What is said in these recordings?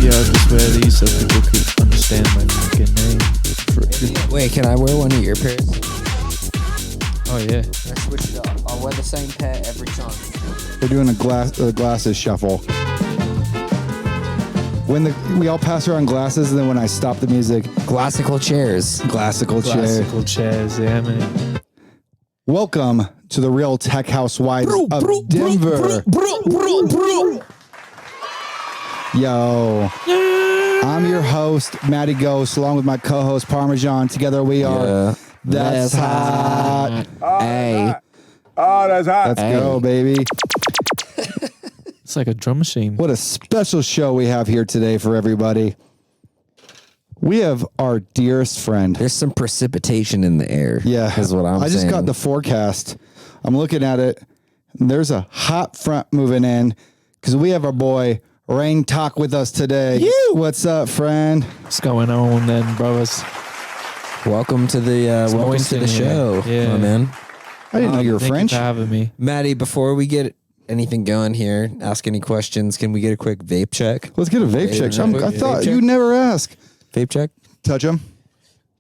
Maybe I'll just wear these so people could understand my fucking name. Wait, can I wear one of your pairs? Oh yeah. Or switch it up. I'll wear the same pair every time. We're doing a glasses shuffle. We all pass around glasses, and then when I stop the music, Classical chairs. classical chair. Classical chairs, yeah, man. Welcome to the Real Tech Housewives of Denver. Yo, I'm your host, Matty Ghost, along with my co-host, Parmajawn. Together we are That's Hot. Hey. Oh, that's hot. Let's go, baby. It's like a drum machine. What a special show we have here today for everybody. We have our dearest friend. There's some precipitation in the air. Yeah. Is what I'm saying. I just got the forecast. I'm looking at it. And there's a hot front moving in because we have our boy Rein Tahk with us today. What's up, friend? What's going on then, brothers? Welcome to the show. Yeah. my man. I didn't know you were Thank French. you for having me. Matty, before we get anything going here, ask any questions, can we get a quick vape check? Let's get a vape check. I thought Vape you'd check? never ask. Vape check? Touch them.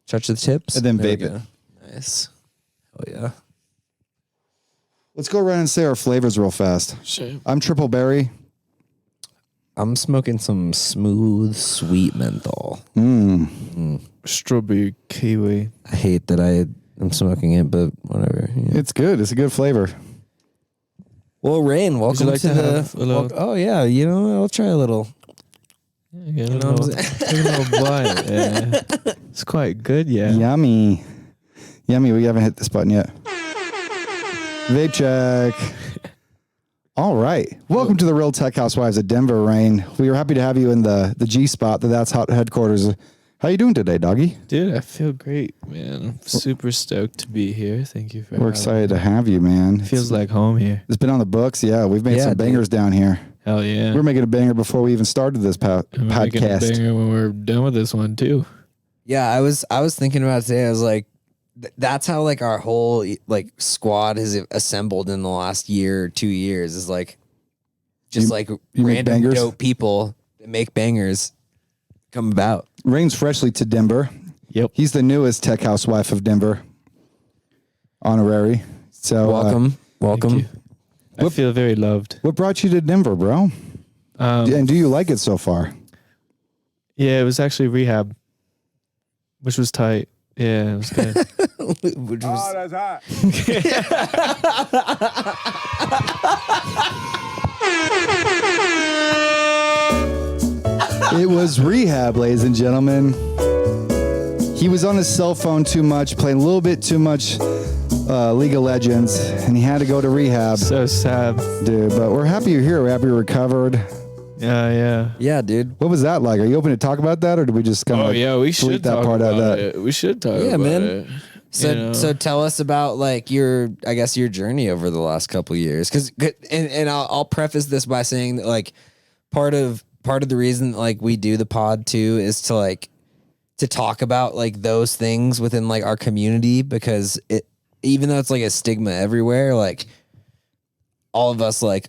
Touch the tips? And then There we vape it. go. Nice. Oh, yeah. Let's go around and say our flavors real fast. Sure. I'm triple berry. I'm smoking some smooth, sweet menthol. Strawberry kiwi. I hate that I'm smoking it, but whatever. Yeah. It's good. It's a good flavor. Well, Rain, welcome like to to the... have a little- Oh, yeah. You know, I'll try a little. Yeah, You know what I'm take a little bite. Yeah. It's quite good, yeah. Yummy. Yummy. We haven't hit this button yet. Vape check. All right. Welcome to the Real Tech Housewives of Denver, Rain. We are happy to have you in the G spot, the That's Hot headquarters. How you doing today, doggy? Dude, I feel great, man. I'm super stoked to be here. Thank you for We're having excited me. to have you, man. Feels like home here. It's been on the books. Yeah, we've made Yeah, some dude. bangers down here. Hell yeah. We're making a banger before we even started this And we're making a podcast. banger when we're done with this one too. Yeah, I was thinking about it today. I was like, that's how like our whole like squad has assembled in the last year or 2 years is like just like make random bangers? dope people that make bangers come about. Rain's freshly to Denver. Yep. He's the newest tech housewife of Denver. Honorary. So Welcome. Thank you. I feel very loved. what brought you to Denver, bro? And do you like it so far? Yeah, it was actually rehab, which was tight. Yeah, it was good. Which Oh, was, that's hot. It was rehab, ladies and gentlemen. He was on his cell phone too much, playing a little bit too much League of Legends, and he had to go to rehab, So sad. dude. But we're happy you're here. We're happy you recovered. Yeah. yeah, dude. What was that like? Are you open to talk about that, or did we just kind of Oh yeah, we delete should that talk part out of about that? it. We should talk Yeah, about man. it. So You know? so tell us about like your journey over the last couple of years, because and I'll preface this by saying that like part of the reason that, like we do the pod too is to like to talk about like those things within like our community, because it, even though it's like a stigma everywhere, like all of us like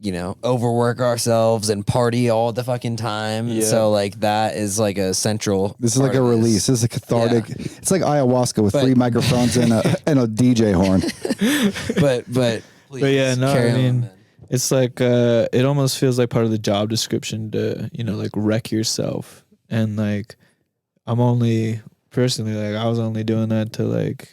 you know overwork ourselves and party all the fucking time. Yeah. So like that is like a central. This is like part a of this. release. This is a cathartic. It's like ayahuasca with But- 3 microphones and a DJ horn. But But yeah, no, carry I on, mean, man. it's like it almost feels like part of the job description to like wreck yourself, and like I'm only personally like I was only doing that to like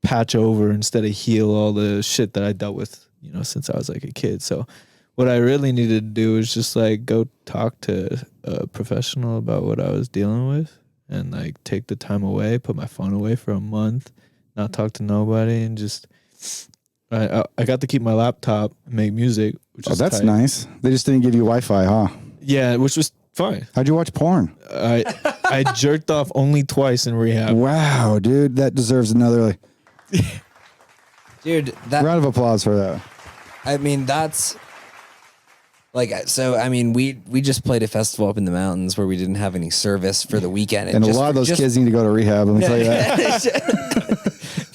patch over instead of heal all the shit that I dealt with since I was like a kid. So what I really needed to do is just like go talk to a professional about what I was dealing with, and like take the time away, put my phone away for a month, not talk to nobody, and just I got to keep my laptop and make music, which Oh, is that's tight. nice. They just didn't give you Wi-Fi, huh? Yeah, which was fine. How'd you watch porn? I jerked off only twice in rehab. Wow, dude, that deserves another Dude, that round of applause for that. I mean that's like so. I mean we just played a festival up in the mountains where we didn't have any service for the weekend, And a lot of those kids need to go to rehab. Let me tell you that.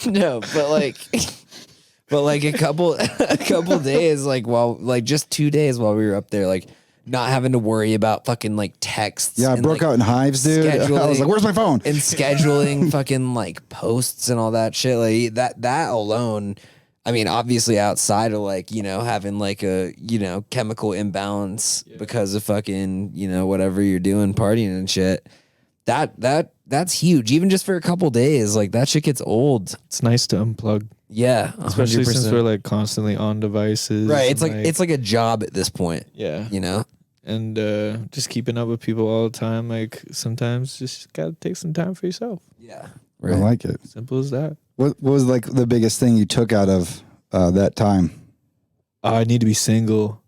No, but like a couple days, like while like just 2 days while we were up there, like not having to worry about fucking like texts. Yeah, I and, broke like, out in hives, dude. I was like, where's my phone? And scheduling fucking like posts and all that shit. Like that alone, I mean, obviously outside of like, you know, having like a, you know, chemical imbalance because of fucking, you know, whatever you're doing, partying and shit. That's huge. Even just for a couple days, like that shit gets old. It's nice to unplug. Yeah, Especially 100%. since we're like constantly on devices. Right. It's and, like a job at this point. yeah. You know? And just keeping up with people all the time, like sometimes just gotta take some time for yourself. Yeah. I like it. Simple as that. What was like the biggest thing you took out of that time? I need to be single.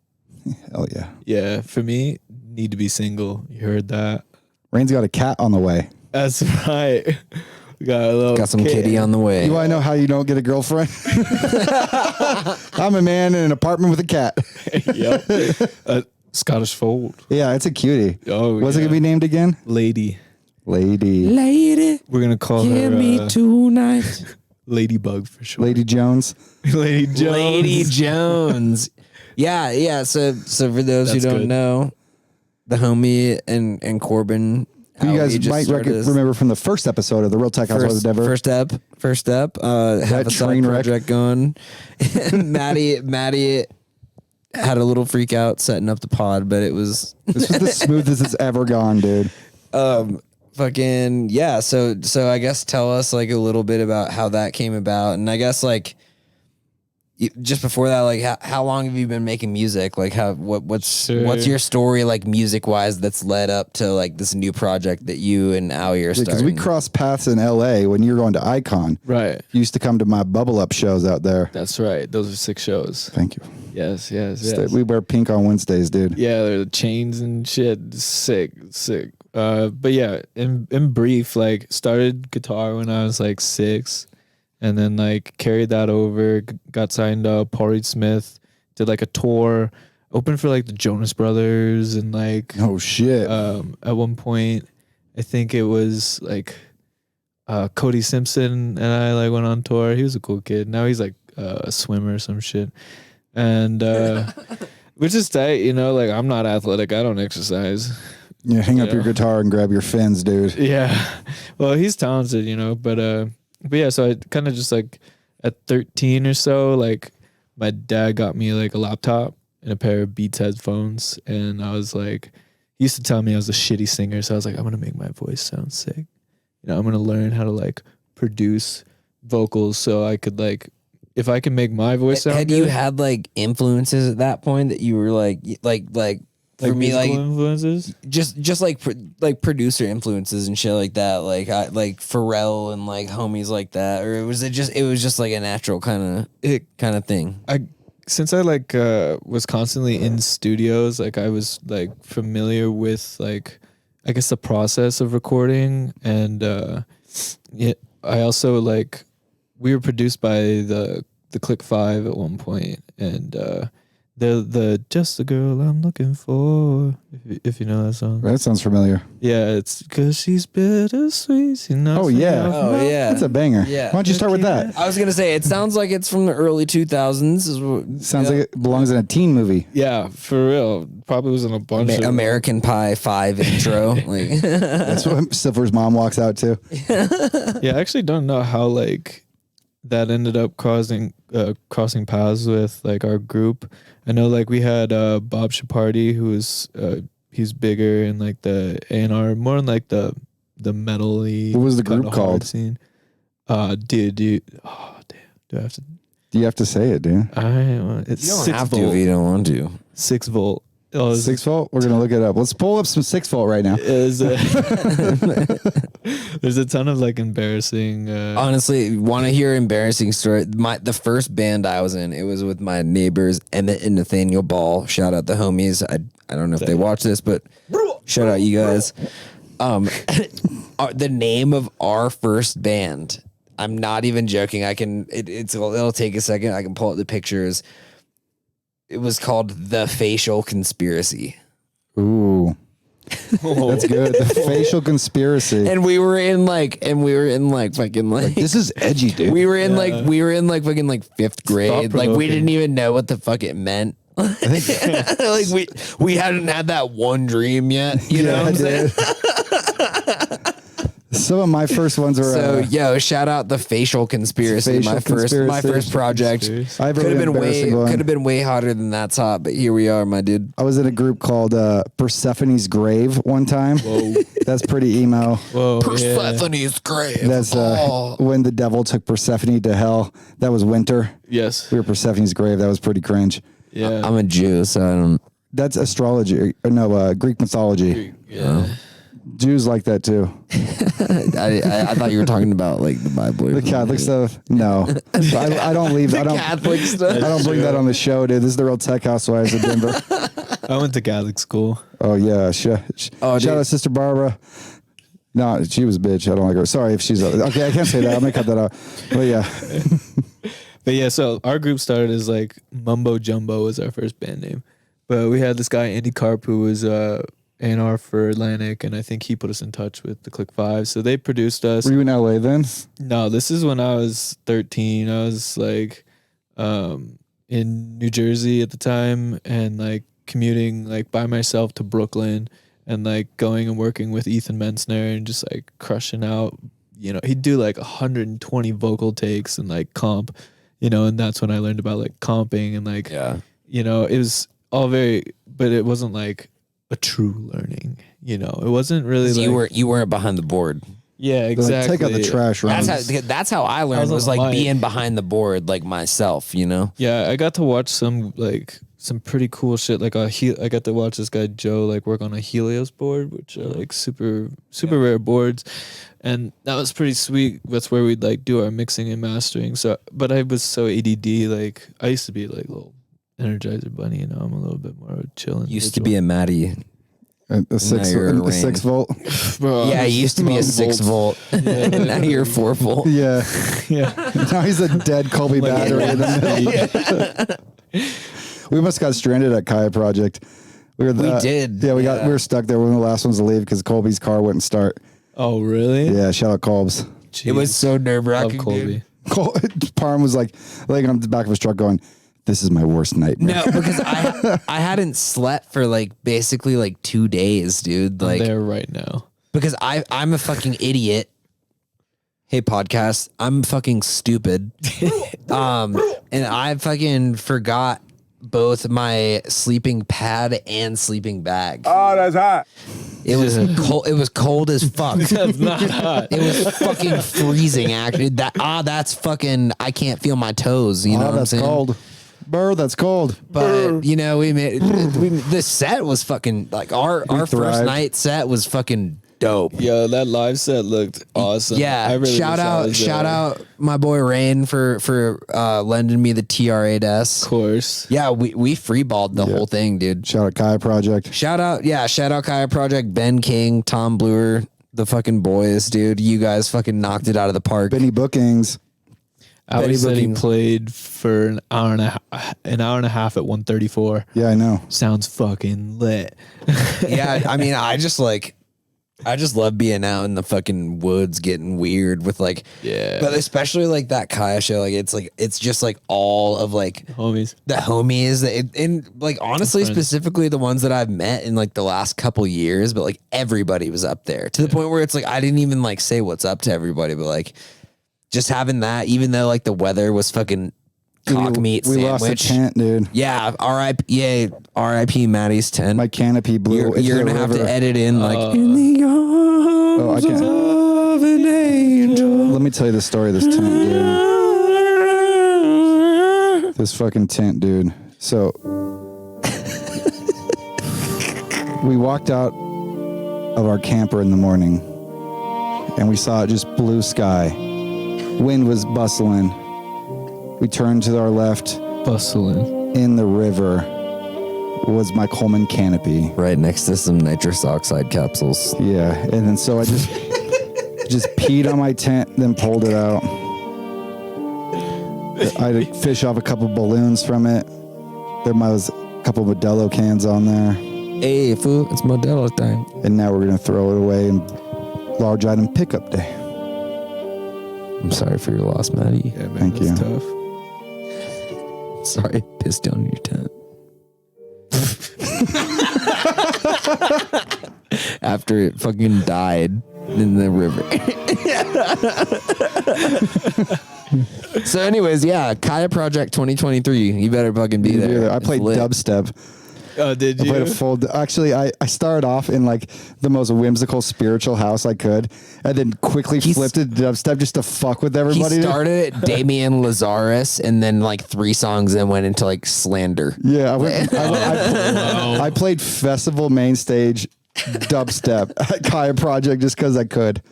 Hell yeah. Yeah, for me, need to be single. You heard that? Rain's got a cat on the way. That's right. We got some kitty on the way. You want to know how you don't get a girlfriend? I'm a man in an apartment with a cat. Yep. Scottish fold. Yeah, it's a cutie. Oh, What's it going to be named again? Lady. Lady, We're gonna call give her me tonight. Ladybug for sure. Lady Jones. Lady Jones. Lady Jones. Yeah. So for those who That's don't good. know, the homie and Corbin, Who how you we guys just might started this remember from the first episode of the Real Tech Housewives of Denver. First step. Have a side train wreck. project going. Matty had a little freak out setting up the pod, but it was This was the smoothest it's ever gone, dude. fucking yeah. So I guess tell us like a little bit about how that came about, and I guess like just before that, like how long have you been making music? Like what's your story like music wise that's led up to like this new project that you and Aoi are Because starting? we crossed paths in LA when you were going to Icon. Right. You used to come to my Bubble Up shows out there. That's right. Those are 6 shows. Thank you. Yes. We wear pink on Wednesdays, dude. Yeah, they're the chains and shit. Sick. But yeah, in brief, like started guitar when I was like 6, and then like carried that over, got signed up, Paul Reed Smith, did like a tour, opened for like the Jonas Brothers, and like Oh, shit. at one point, I think it was like Cody Simpson and I like went on tour. He was a cool kid. Now he's like a swimmer or some shit. And which is tight, you know, like I'm not athletic. I don't exercise. Yeah, hang up yeah. your guitar and grab your fins, dude. Yeah. Well, he's talented, you know, but yeah, so I kind of just like at 13 or so, like my dad got me like a laptop and a pair of Beats headphones, and I was like, he used to tell me I was a shitty singer, so I was like, I'm gonna make my voice sound sick. You know, I'm gonna learn how to like produce vocals so I could like, if I can make my voice sound had good. you had like influences at that point that you were like for me musical like influences. just like producer influences and shit like that, like Pharrell and like homies like that, or was it just like a natural kind of thing? Since I like was constantly in studios, like I was like familiar with like I guess the process of recording, and yeah, I also like we were produced by the Click 5 at one point, and the Just the Girl I'm Looking For, if you know that song. That sounds familiar. Yeah, it's because she's bittersweet, you know. Oh, yeah. Oh yeah, That's a banger. Yeah. Why don't you start with that? I was gonna say it sounds like it's from the early 2000s. Sounds like it belongs in a teen movie. Yeah, for real. Probably was in a bunch of American Pie 5 intro. Like That's what Stifler's mom walks out to. Yeah, I actually don't know how like that ended up crossing paths with like our group. I know like we had Bob Shaparty, who was he's bigger in like the A&R, more in like the metal-y. What was the group kinda called? hard scene. Dude. Oh damn. Do I have to? You have to say it, dude. It's you don't 6 have volt. to if you don't want to. 6 volt. Oh, 6 volt? We're going to look it up. Let's pull up some 6 volt right now. there's a ton of like embarrassing. Honestly, want to hear embarrassing story? The first band I was in, it was with my neighbors Emmett and Nathaniel Ball. Shout out the homies. I don't know if they watch this, but shout out you guys. The name of our first band, I'm not even joking. It'll take a second. I can pull up the pictures. It was called The Facial Conspiracy. Ooh. That's good. The Facial Conspiracy. And we were in like fucking like This is edgy, dude. we were in like fucking like 5th grade. Like we Thought-provoking. didn't even know what the fuck it meant. I think Like we hadn't had that one dream yet. You know what I'm saying? Some of my first ones were. So yo, shout out the facial conspiracy. Facial My first project Conspiracy. I have a could have really been way embarrassing one. could have been way hotter than That's Hot, but here we are, my dude. I was in a group called Persephone's Grave one time. Whoa. That's pretty emo. Whoa. Yeah. Persephone's grave. That's when the devil took Persephone to hell. That was winter. Yes. We were Persephone's grave. That was pretty cringe. Yeah. I'm a Jew, so I don't. That's astrology. Or no, Greek mythology. Yeah. Jews like that too. I thought you were talking about like the Bible. The Catholic stuff. No, I don't leave. I don't. Catholic stuff. I don't bring that on the show, dude. This is the Real Tech Housewives of Denver. I went to Catholic school. Oh yeah, shout dude. out Sister Barbara. No, she was a bitch. I don't like her. Sorry if she's okay. I can't say that. I'm gonna cut that out. But yeah, But yeah, so our group started as like Mumbo Jumbo was our first band name. But we had this guy, Andy Karp, who was A&R for Atlantic, and I think he put us in touch with the Click Five. So they produced us. were you in LA then? No, this is when I was 13. I was like in New Jersey at the time and like commuting like by myself to Brooklyn and like going and working with Ethan Mensner and just like crushing out, you know, he'd do like 120 vocal takes and like comp, you know, and that's when I learned about like comping and like, you know, it was all very, but it wasn't like a true learning, you know, it wasn't really like, You weren't behind the board. yeah, Like, exactly. take out the trash runs. That's how I learned I was was on like the mic. being behind the board like myself, you know. Yeah, I got to watch some pretty cool shit. Like I got to watch this guy Joe like work on a Helios board, which are like super rare boards, and that was pretty sweet. That's where we'd like do our mixing and mastering. So, but I was so ADD. Like I used to be like a little Energizer bunny, you know. I'm a little bit more chill. Used to be a Matty. A 6 you're a a 6 volt. Bro, Yeah, he used to be a 6 volt. Now you're 4 volt. Yeah. yeah. Now he's a dead Colby battery in the middle. We must got stranded at Kaya Project. We did. Yeah, we were stuck there. We were one of the last ones to leave because Colby's car wouldn't start. Oh really? Yeah, shout out Colbs. It was so nerve Love wracking. Colby. Parm was like laying on the back of his truck going, "This is my worst nightmare." No, because I hadn't slept for like basically like 2 days, dude. I'm Like there right now. because I'm a fucking idiot. Hey podcast, I'm fucking stupid. And I fucking forgot both my sleeping pad and sleeping bag. Oh, that's hot. It was cold. It was cold as fuck. That's not hot. It was fucking freezing. Actually, that's fucking. I can't feel my toes. You know what I'm That's saying? cold. Burr, that's cold. But you know, the set was fucking like our first thrived. night set was fucking dope. Yo, that live set looked awesome. Yeah, I really shout wish I out, was shout there. out, my boy Rein for lending me the TR8S. Of course. Yeah, we freeballed the whole thing, dude. Shout out Kaya Project. Shout out Kaya Project, Ben King, Tom Bluer, the fucking boys, dude. You guys fucking knocked it out of the park. Benny Bookings. Ali Betty said he Bookings. played for an hour and a half at 134. Yeah, I know. Sounds fucking lit. Yeah, I mean, I just love being out in the fucking woods, getting weird with like, Yeah. But especially like that Kaya show, like it's just like all of like Homies. the homies and like honestly, friends. specifically the ones that I've met in like the last couple years, but like everybody was up there to the point where it's like I didn't even like say what's up to everybody, but like just having that, even though like the weather was fucking cock meat We sandwich. lost a tent, dude. Yeah, R.I.P. Matty's tent. My canopy blew. You're into the gonna have to river. edit in like in the arms Oh, I can't. of an angel. Let me tell you the story of this tent, dude. This fucking tent, dude. So we walked out of our camper in the morning and we saw just blue sky. Wind was bustling. We turned to our left. Bustling. In the river was my Coleman canopy. Right next to some nitrous oxide capsules. Yeah, and then so I just peed on my tent, then pulled it out. I had to fish off a couple balloons from it. There was a couple Modelo cans on there, Hey, fool, it's Modelo time. and now we're gonna throw it away in large item pickup day. I'm sorry for your loss, Matty. Yeah, man. Thank that's you. tough. Sorry, I pissed on your tent. After it fucking died in the river. So anyways, yeah, Kaya Project 2023. You better fucking be there. I played dubstep. Oh, did I you? played a full. Actually, I started off in like the most whimsical spiritual house I could, and then quickly flipped it to dubstep just to fuck with everybody. He started at Damian Lazarus, and then like 3 songs and went into like Slander. Yeah, I played festival main stage dubstep at Kaya Project just because I could.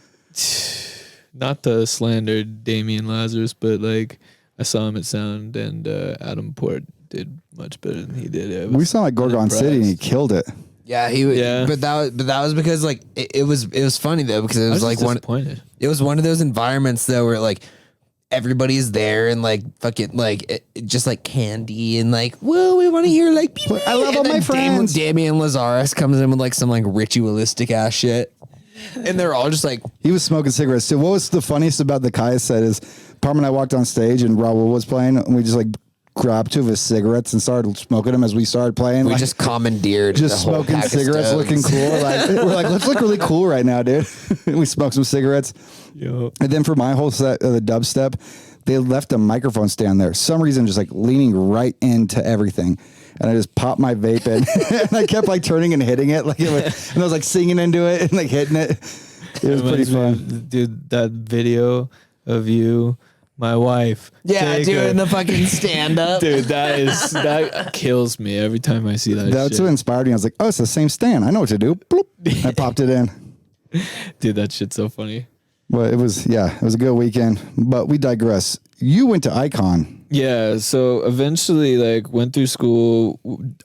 Not to slander Damian Lazarus, but like I saw him at Sound, and Adam Port did much better than he did. We saw him at Gorgon City, and he killed it. Yeah, he would. Yeah. But that was because like it was funny though, because it was like it was one of those environments though where like everybody's there and like fucking like just like candy and like, whoa, we want to hear like I love all my friends. Damian Lazarus comes in with like some like ritualistic ass shit. And they're all just like, he was smoking cigarettes too. What was the funniest about the Kaya set is Parma and I walked on stage and Raul was playing, and we just like grabbed 2 of his cigarettes and started smoking them as we started playing. we like, just commandeered just the whole smoking pack of cigarettes, Stones. looking cool. Like we're like, let's look really cool right now, dude. We smoked some cigarettes. Yo. And then for my whole set of the dubstep, they left a microphone stand there. Some reason, just like leaning right into everything. And I just popped my vape in, and I kept like turning and hitting it, like and I was like singing into it and like hitting it. It was pretty fun, dude. That video of you, my wife, Yeah, doing the fucking stand up. dude. That kills me every time I see that. That's shit. what inspired me. I was like, oh, it's the same stand. I know what to do. Bloop. I popped it in. Dude, that shit's so funny. But it was a good weekend. But we digress. You went to Icon. Yeah, so eventually, like, went through school.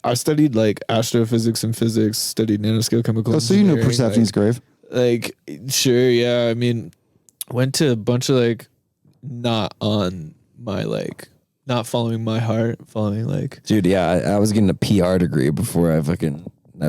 I studied like astrophysics and physics. Studied nanoscale chemical. Oh, so you knew engineering, Persephone's grave? Like, sure, yeah. I mean, went to a bunch of like, not on my like, not following my heart, following like, Dude, yeah, I was getting a PR degree before I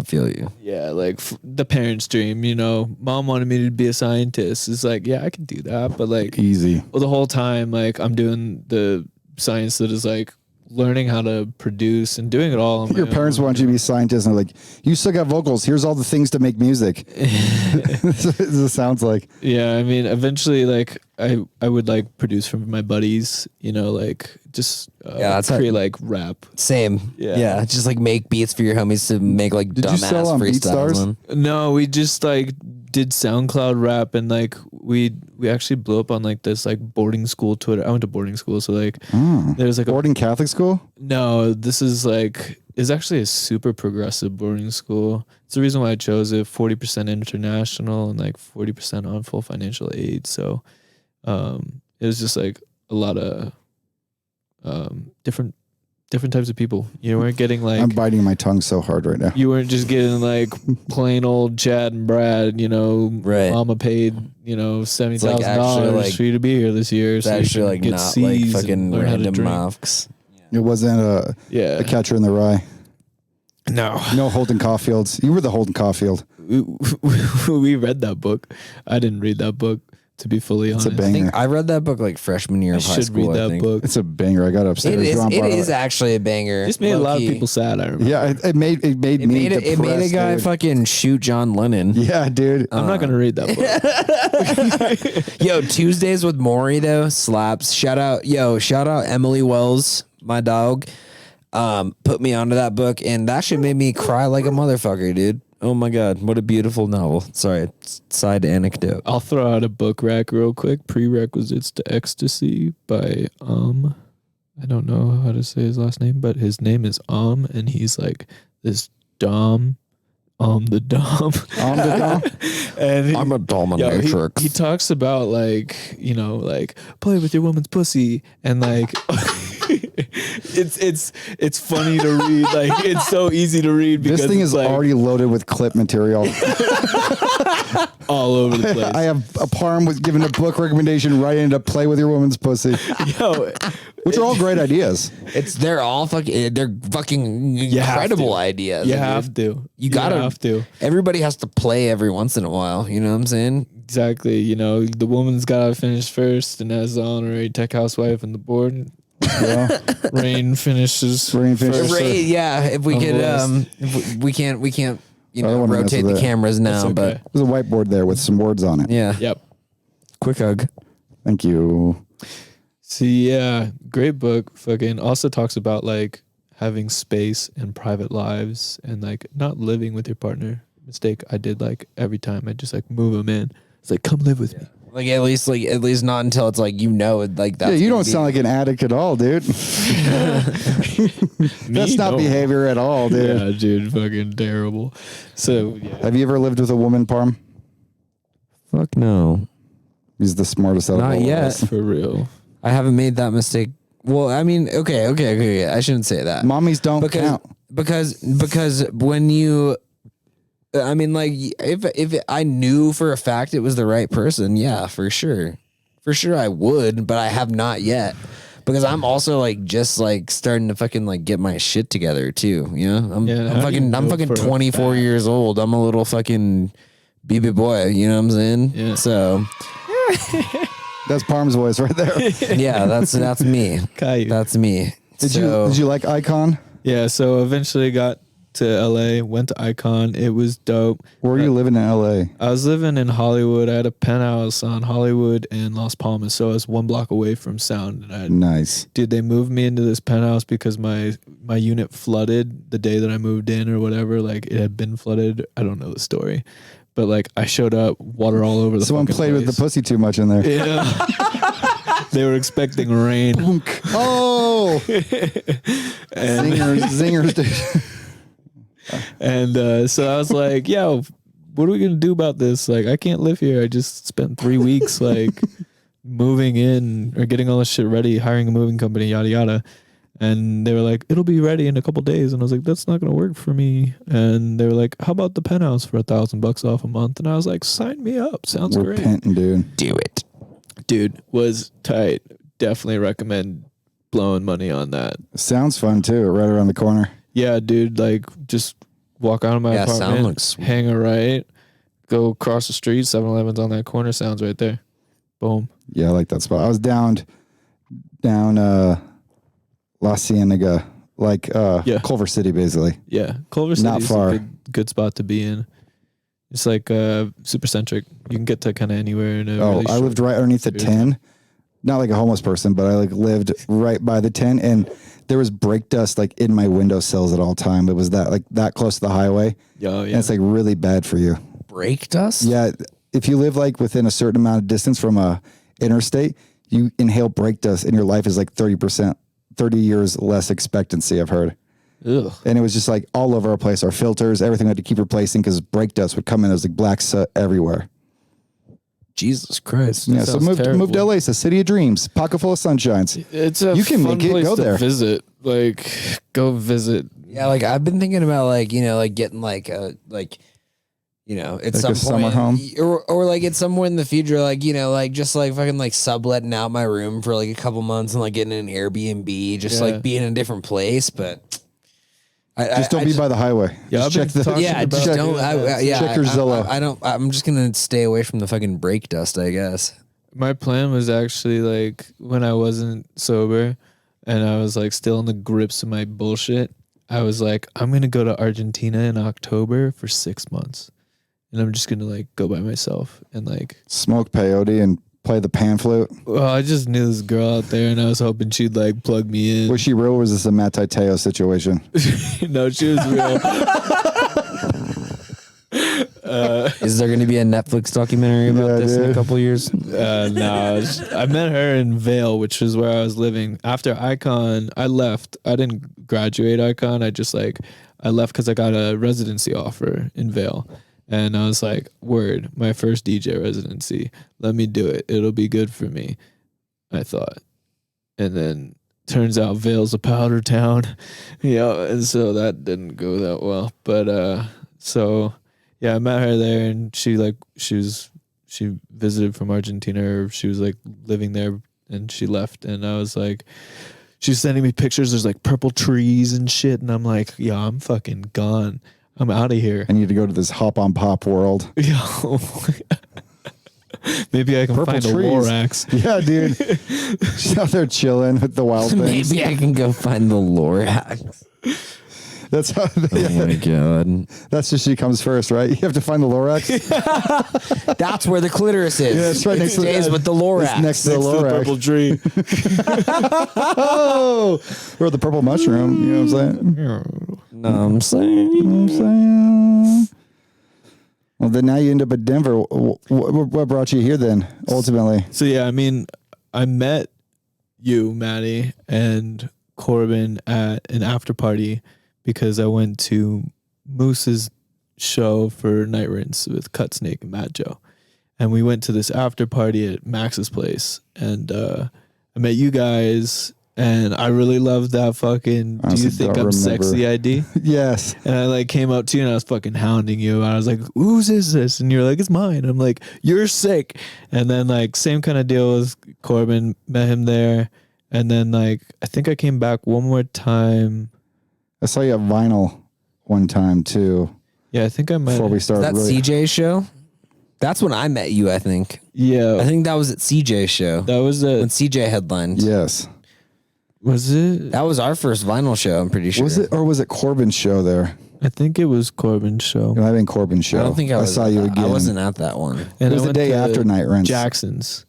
feel you. yeah, like the parents' dream. You know, mom wanted me to be a scientist. It's like, yeah, I can do that, but like, Easy. well, the whole time, like, I'm doing the science that is like learning how to produce and doing it all. On Your my parents own, want you to be scientists, and they're like, you still got vocals. Here's all the things to make music. This is what it sounds like. Yeah, I mean, eventually, like, I would like produce for my buddies. You know, like just that's create like rap. Same. Yeah. Yeah. Just like make beats for your homies to make like Did you sell dumbass on freestyles. BeatStars? on. No, we just like did SoundCloud rap, and like we actually blew up on like this like boarding school Twitter. I went to boarding school, so like there's like Boarding Catholic school? no, this is like is actually a super progressive boarding school. It's the reason why I chose it. 40% international and like 40% on full financial aid. So it was just like a lot of different types of people. You weren't getting like I'm biting my tongue so hard right now. you weren't just getting like plain old Chad and Brad, you know, Right. mama paid, you know, $70,000 actually, like- for you to be here this year. It's So you actually can like get not C's like and fucking learn how to random drink. mofks. It wasn't a Yeah. catcher in the rye. No. No Holden Caulfields. You were the Holden Caulfield. We read that book. I didn't read that book, to be fully honest. It's a banger. I read that book like freshman year I of high should school. read I that think. book. It's a banger. I got upstairs. It is actually a banger. This made a lot of Low-key. people sad, I remember. Yeah, it made It me made it made a depressed, guy dude. fucking shoot John Lennon. Yeah, dude. I'm not going to read that book. Yo, Tuesdays with Maury though slaps. Shout out Emily Wells, my dog. Put me onto that book, and that shit made me cry like a motherfucker, dude. Oh my god, what a beautiful novel. Sorry, side anecdote. I'll throw out a book rack real quick. Prerequisites to Ecstasy by I don't know how to say his last name, but his name is and he's like this Dom. The Dom. The Dom? And he, I'm a dominatrix. he talks about like, you know, like play with your woman's pussy and like it's funny to read. Like it's so easy to read because This thing it's is like already loaded with clip material. all over the place. I have a Parm was given a book recommendation right into play with your woman's pussy, Yo, which are all great ideas. They're all fucking incredible ideas. you dude. have to. You gotta have to. Everybody has to play every once in a while. You know what I'm saying? Exactly. You know, the woman's got to finish first, and as the honorary tech housewife and the board, Yeah. Rain finishes. Rain finishes. first. Right, yeah. If we could, if we can't, you I don't know, wanna mess rotate with the it. cameras now. okay. But There's a whiteboard there with some words on it. yeah, Yep. quick hug. Thank you. See, yeah, great book. Fucking also talks about like having space and private lives and like not living with your partner. Mistake I did like every time I just like move them in. It's like, come live with me. Like at least not until it's like, you know, like that. Yeah, you don't sound like an addict at all, dude. That's not No. behavior at all, dude. Yeah, dude, fucking terrible. So yeah, Have you ever lived with a woman, Parm? Fuck no, He's the smartest out of Not all of yet. us. for real. I haven't made that mistake. Well, I mean, okay. I shouldn't say that. Mommies don't count. Because when you, I mean, like if I knew for a fact it was the right person, yeah, for sure I would, but I have not yet, because I'm also like just like starting to fucking like get my shit together too. You know, I'm how do you know fucking for a 24 fact? years old. I'm a little fucking baby boy. You know what I'm saying? Yeah. So That's Parm's voice right there. yeah, that's me. Caillou. That's me. Did you like Icon? Yeah, so eventually got to LA, went to Icon. It was dope. Where were you living in LA? I was living in Hollywood. I had a penthouse on Hollywood and Las Palmas, so I was 1 block away from Sound. And Nice. dude, they moved me into this penthouse because my unit flooded the day that I moved in or whatever. Like it had been flooded. I don't know the story, but like I showed up, water all over the. Someone fucking played with the place. pussy too much in there. Yeah. They were expecting rain. Oh, And zingers, dude. And so I was like, yo, what are we going to do about this? Like, I can't live here. I just spent 3 weeks, like, moving in or getting all this shit ready, hiring a moving company, yada, yada. And they were like, it'll be ready in a couple days. And I was like, that's not going to work for me. And they were like, how about the penthouse for $1,000 off a month? And I was like, sign me up. Sounds We're great. penting, dude. Do it. Dude, was tight. Definitely recommend blowing money on that. Sounds fun too. Right around the corner. Yeah, dude, like just walk out of my Yeah, Sound apartment, looks sweet. hang a right, go across the street, 7-Eleven's on that corner, Sounds right there. Boom. Yeah, I like that spot. I was down La Cienega, like Yeah. Culver City, basically. Yeah. Culver City Not is far. a good spot to be in. It's like super centric. You can get to kind of anywhere in a really I short lived right underneath the period. 10. Not like a homeless person, but I like lived right by the 10, and there was brake dust like in my windowsills at all time. It was that close to the highway. Yeah, And yeah. it's like really bad for you. Brake dust? Yeah, if you live like within a certain amount of distance from a interstate, you inhale brake dust and your life is like 30 years less expectancy, I've heard. Ugh. And it was just like all over our place. Our filters, everything we had to keep replacing because brake dust would come in. There was like black soot everywhere. Jesus Christ. Yeah, so sounds moved terrible. to LA. It's a city of dreams, pocket full of sunshines. It's a You can fun make it, place go to there. visit. Like, go visit. Yeah, like I've been thinking about like, you know, like getting like a you know, at Like some a summer point, home? or like at somewhere in the future, like, you know, like just like fucking like subletting out my room for like a couple months and like getting an Airbnb, just Yeah. like being in a different place. But Just don't be by the highway. Yeah, Just I've check been the talking yeah, about just doing don't. that. Yeah, Check your Zillow. I don't. I'm just gonna stay away from the fucking brake dust, I guess. My plan was actually like when I wasn't sober and I was like still in the grips of my bullshit, I was like, I'm going to go to Argentina in October for 6 months. And I'm just going to like go by myself and like, Smoke peyote and play the pan flute. well, I just knew this girl out there and I was hoping she'd like plug me in. Was she real or was this a Matty Teo situation? No, she was real. Is there gonna be a Netflix documentary about Yeah, this in a dude. couple years? No, I met her in Vail, which is where I was living. After Icon, I left. I didn't graduate Icon. I just like, I left because I got a residency offer in Vail. And I was like, word, my first DJ residency. Let me do it. It'll be good for me, I thought. And then turns out Vail's a powder town. Yeah, and so that didn't go that well. But so yeah, I met her there and she visited from Argentina, or she was like living there and she left, and I was like, she's sending me pictures, there's like purple trees and shit, and I'm like, yeah, I'm fucking gone. I'm out of here. I need to go to this hop on pop world. Yo. Maybe I can Purple find a trees. Lorax. Yeah, dude. She's out there chilling with the wild things. Maybe I can go find the Lorax. That's how. Oh my god. That's just she comes first, right? You have to find the Lorax. That's where the clitoris is. Yeah, it's right next to stays with the It's Lorax. next to the Next to the Lorax. purple tree. Oh, or the purple mushroom. You know what I'm saying? No, I'm saying. You know what I'm saying? Well, then now you end up at Denver. What brought you here then, ultimately? So yeah, I mean, I met you, Matty, and Corbin at an after party because I went to Moose's show for Night Rinse with Cut Snake and Mad Joe. And we went to this after party at Max's place. And I met you guys. And I really loved that fucking "Do Honestly, you think don't I'm remember. sexy" ID. Yes. And I like came up to you and I was fucking hounding you. And I was like, "Whose is this?" And you're like, "It's mine." I'm like, "You're sick." And then like same kind of deal with Corbin, met him there. And then like I think I came back one more time. I saw you at Vinyl one time too. Yeah, I think I met. Before we started. That really, CJ show? That's when I met you, I think. Yeah, I think that was at CJ's show. that was When a. CJ headlined. Yes. Was it? That was our first vinyl show, I'm pretty sure. Was it, or was it Corbin's show there? I think it was Corbin's show. It might have been Corbin's show. I don't think I was. saw you again. I wasn't at that one. And It was I the went day to after Night Rinse. Jackson's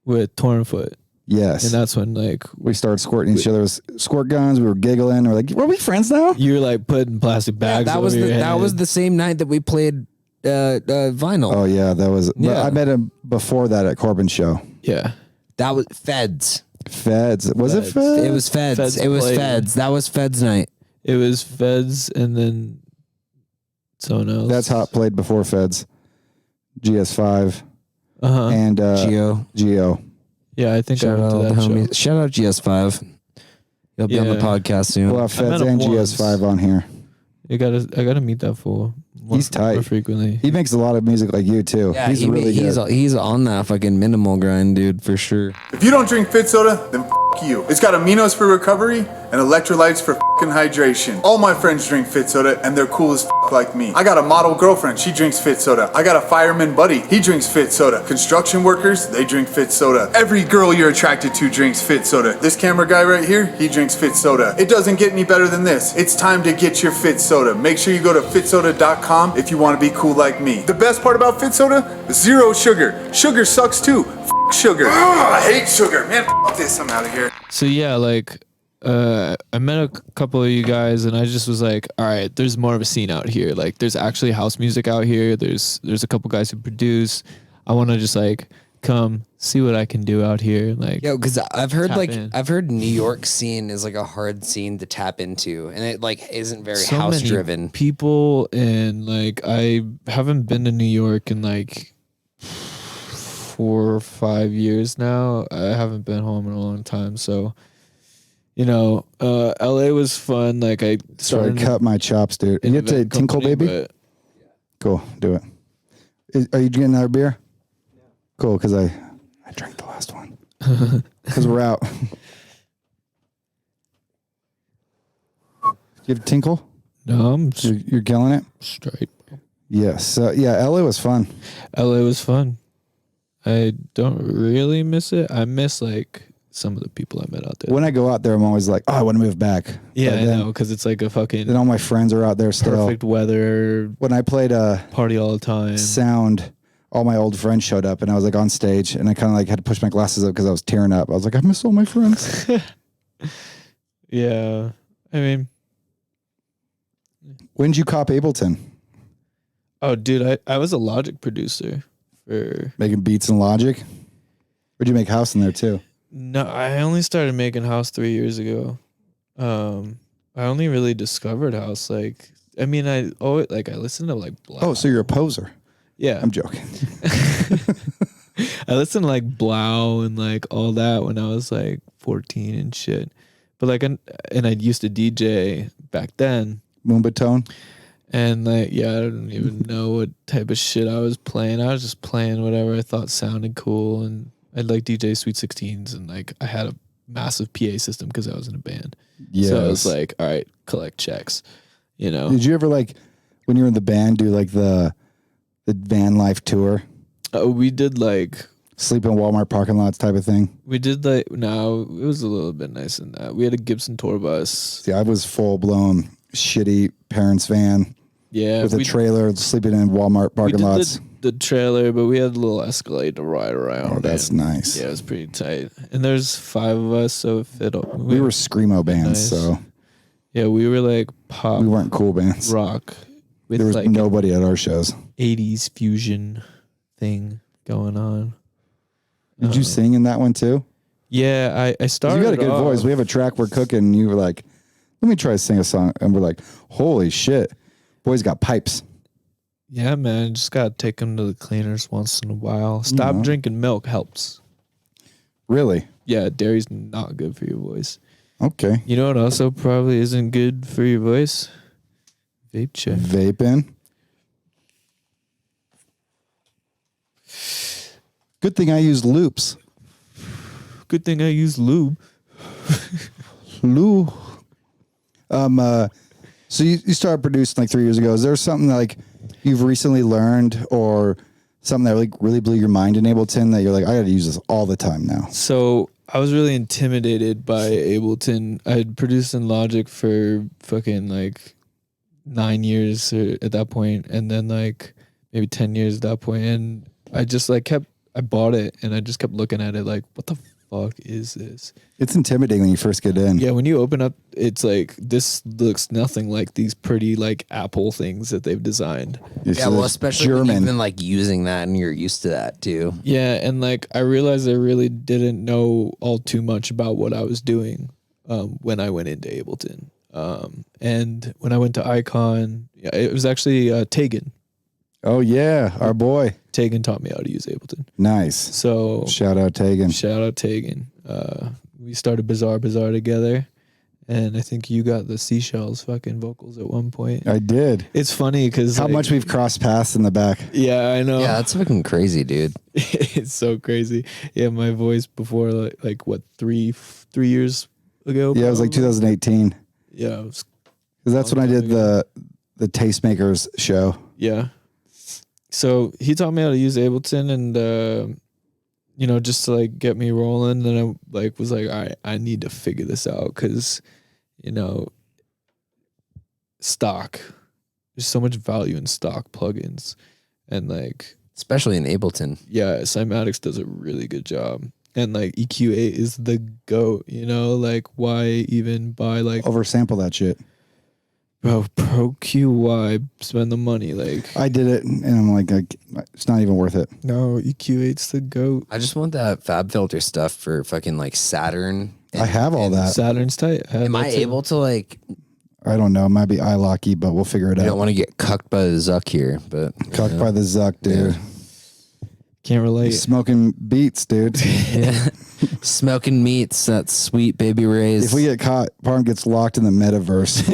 with Tornfoot, Yes. and that's when like we started squirting each other's squirt guns. We were giggling. We're like, "Were we friends now?" you were like putting plastic bags. that over was your that head. was the same night that we played vinyl. Oh yeah, that was. But Yeah. I met him before that at Corbin's show. Yeah. That was Feds. Feds. Was it Feds. Feds? It was Feds. Feds It was played. Feds. That was Feds night. It was Feds and then someone else. That's how it played before Feds. GS5 Uh-huh. and Geo. Yeah, I think Shout I went out, to that homie. show. Shout out GS5. He'll be on the Yeah. podcast soon. We'll have I met Feds him and once. GS5 on here. I gotta meet that fool. He's tight. More frequently. He makes a lot of music like you too. yeah, he's really good. he's on that fucking minimal grind, dude, for sure. If you don't drink Fit Soda, then you. It's got aminos for recovery and electrolytes for fucking hydration. All my friends drink Fit Soda and they're cool as fuck like me. I got a model girlfriend, she drinks Fit Soda. I got a fireman buddy, he drinks Fit Soda. Construction workers, they drink Fit Soda. Every girl you're attracted to drinks Fit Soda. This camera guy right here, he drinks Fit Soda. It doesn't get any better than this. It's time to get your Fit Soda. Make sure you go to fitsoda.com if you want to be cool like me. The best part about Fit Soda? Zero sugar. Sugar sucks too. F sugar. I hate sugar. Man, f this, I'm out of here. So yeah, like I met a couple of you guys and I just was like, all right, there's more of a scene out here. Like there's actually house music out here. There's a couple guys who produce. I want to just like come see what I can do out here. Like Yo, because I've heard Tap in. I've heard New York scene is like a hard scene to tap into, and it like isn't very so house many driven. people, and like I haven't been to New York in like 4 or 5 years now. I haven't been home in a long time, so you know, LA was fun. Like I Sorry, started cut my chops, dude. in You an have to event tinkle, company, baby. but Cool, do it. Are you getting another beer? Cool, because I drank the last one. Because we're out. You have tinkle? no, I'm You're killing it? straight. Yes. Yeah, LA was fun. LA was fun. I don't really miss it. I miss like some of the people I met out there. When I go out there, I'm always like, oh, I want to move back. Yeah, But I then, know, because it's like a fucking Then all my friends are out there still. perfect weather, When I played party all the time. sound, all my old friends showed up, and I was like on stage, and I kind of like had to push my glasses up because I was tearing up. I was like, I miss all my friends. Yeah, I mean, When'd you cop Ableton? oh, dude, I was a Logic producer for. Making beats in Logic? Where'd you make house in there too? No, I only started making house 3 years ago. I only really discovered house like. I mean, I listened to like Blau. Oh, so you're a poser. Yeah, I'm joking. I listened to like Blau and like all that when I was like 14 and shit. But like, and I used to DJ back then. Moombatone? And like, yeah, I don't even know what type of shit I was playing. I was just playing whatever I thought sounded cool. And I'd like DJ Sweet 16s. And like, I had a massive PA system because I was in a band. Yes. So I was like, all right, collect checks, you know? Did you ever like, when you were in the band, do like the van life tour? We did like Sleep in Walmart parking lots type of thing. no, it was a little bit nicer than that. We had a Gibson tour bus. See, I was full blown shitty parents' van Yeah, with a trailer, sleeping in Walmart parking lots. The trailer, but we had a little Escalade to ride around. Oh, that's and, nice. Yeah, it was pretty tight. And there's 5 of us, so it fit. We were screamo bands, nice. so Yeah, we were like pop. we weren't cool bands. Rock with There was like nobody at our shows. 80s fusion thing going on. Did you sing in that one too? Yeah, I started. You got a good off- voice. We have a track we're cooking, and you were like, "Let me try to sing a song," and we're like, "Holy shit, boy's got pipes." Yeah, man, just gotta take them to the cleaners once in a while. Stop drinking milk helps. Really? Yeah, dairy's not good for your voice. Okay. You know what also probably isn't good for your voice? Vape check. Vaping. Good thing I used loops. Good thing I use lube. Lou. So you started producing like 3 years ago. Is there something like you've recently learned or something that like really blew your mind in Ableton that you're like, I got to use this all the time now? So I was really intimidated by Ableton. I had produced in Logic for fucking like 9 years at that point, and then like maybe 10 years at that point. And I just like I bought it and I just kept looking at it like, what the fuck is this? It's intimidating when you first get in. Yeah, when you open up, it's like, this looks nothing like these pretty like Apple things that they've designed. It's Yeah, well, this especially when you've been like using that and you're used to that too. Yeah, and like I realized I really didn't know all too much about what I was doing when I went into Ableton. And when I went to Icon, yeah, it was actually Tegan. Oh yeah, our boy. Tegan taught me how to use Ableton. Nice. So Shout out Tegan. shout out Tegan. We started Bizarre together, and I think you got the Seashells fucking vocals at one point. I did. It's funny because How much we've crossed paths in the back. Yeah, I know. Yeah, that's fucking crazy, dude. It's so crazy. Yeah, my voice before like what 3 years ago. Yeah, it was like probably? 2018. Yeah, it was, Because that's when I did the Tastemakers show. yeah. So he taught me how to use Ableton, and you know, just to like get me rolling. Then I like was like, all right, I need to figure this out because, you know, stock. There's so much value in stock plugins, and like, Especially in Ableton. yeah, Cymatics does a really good job. And like EQ8 is the GOAT, you know, like why even buy like Oversample that shit. bro, Pro QY, spend the money, like I did it, and I'm like, it's not even worth it. no, EQ8's the GOAT. I just want that Fab Filter stuff for fucking like Saturn. I have all that. Saturn's tight. Am I able to like, I don't know. It might be iLocky, but we'll figure it I out. don't want to get cucked by the Zuck here, but Cucked by the Zuck, dude. Can't relate. Smoking beats, dude. yeah. Smoking meats, that sweet baby rays. If we get caught, Parm gets locked in the metaverse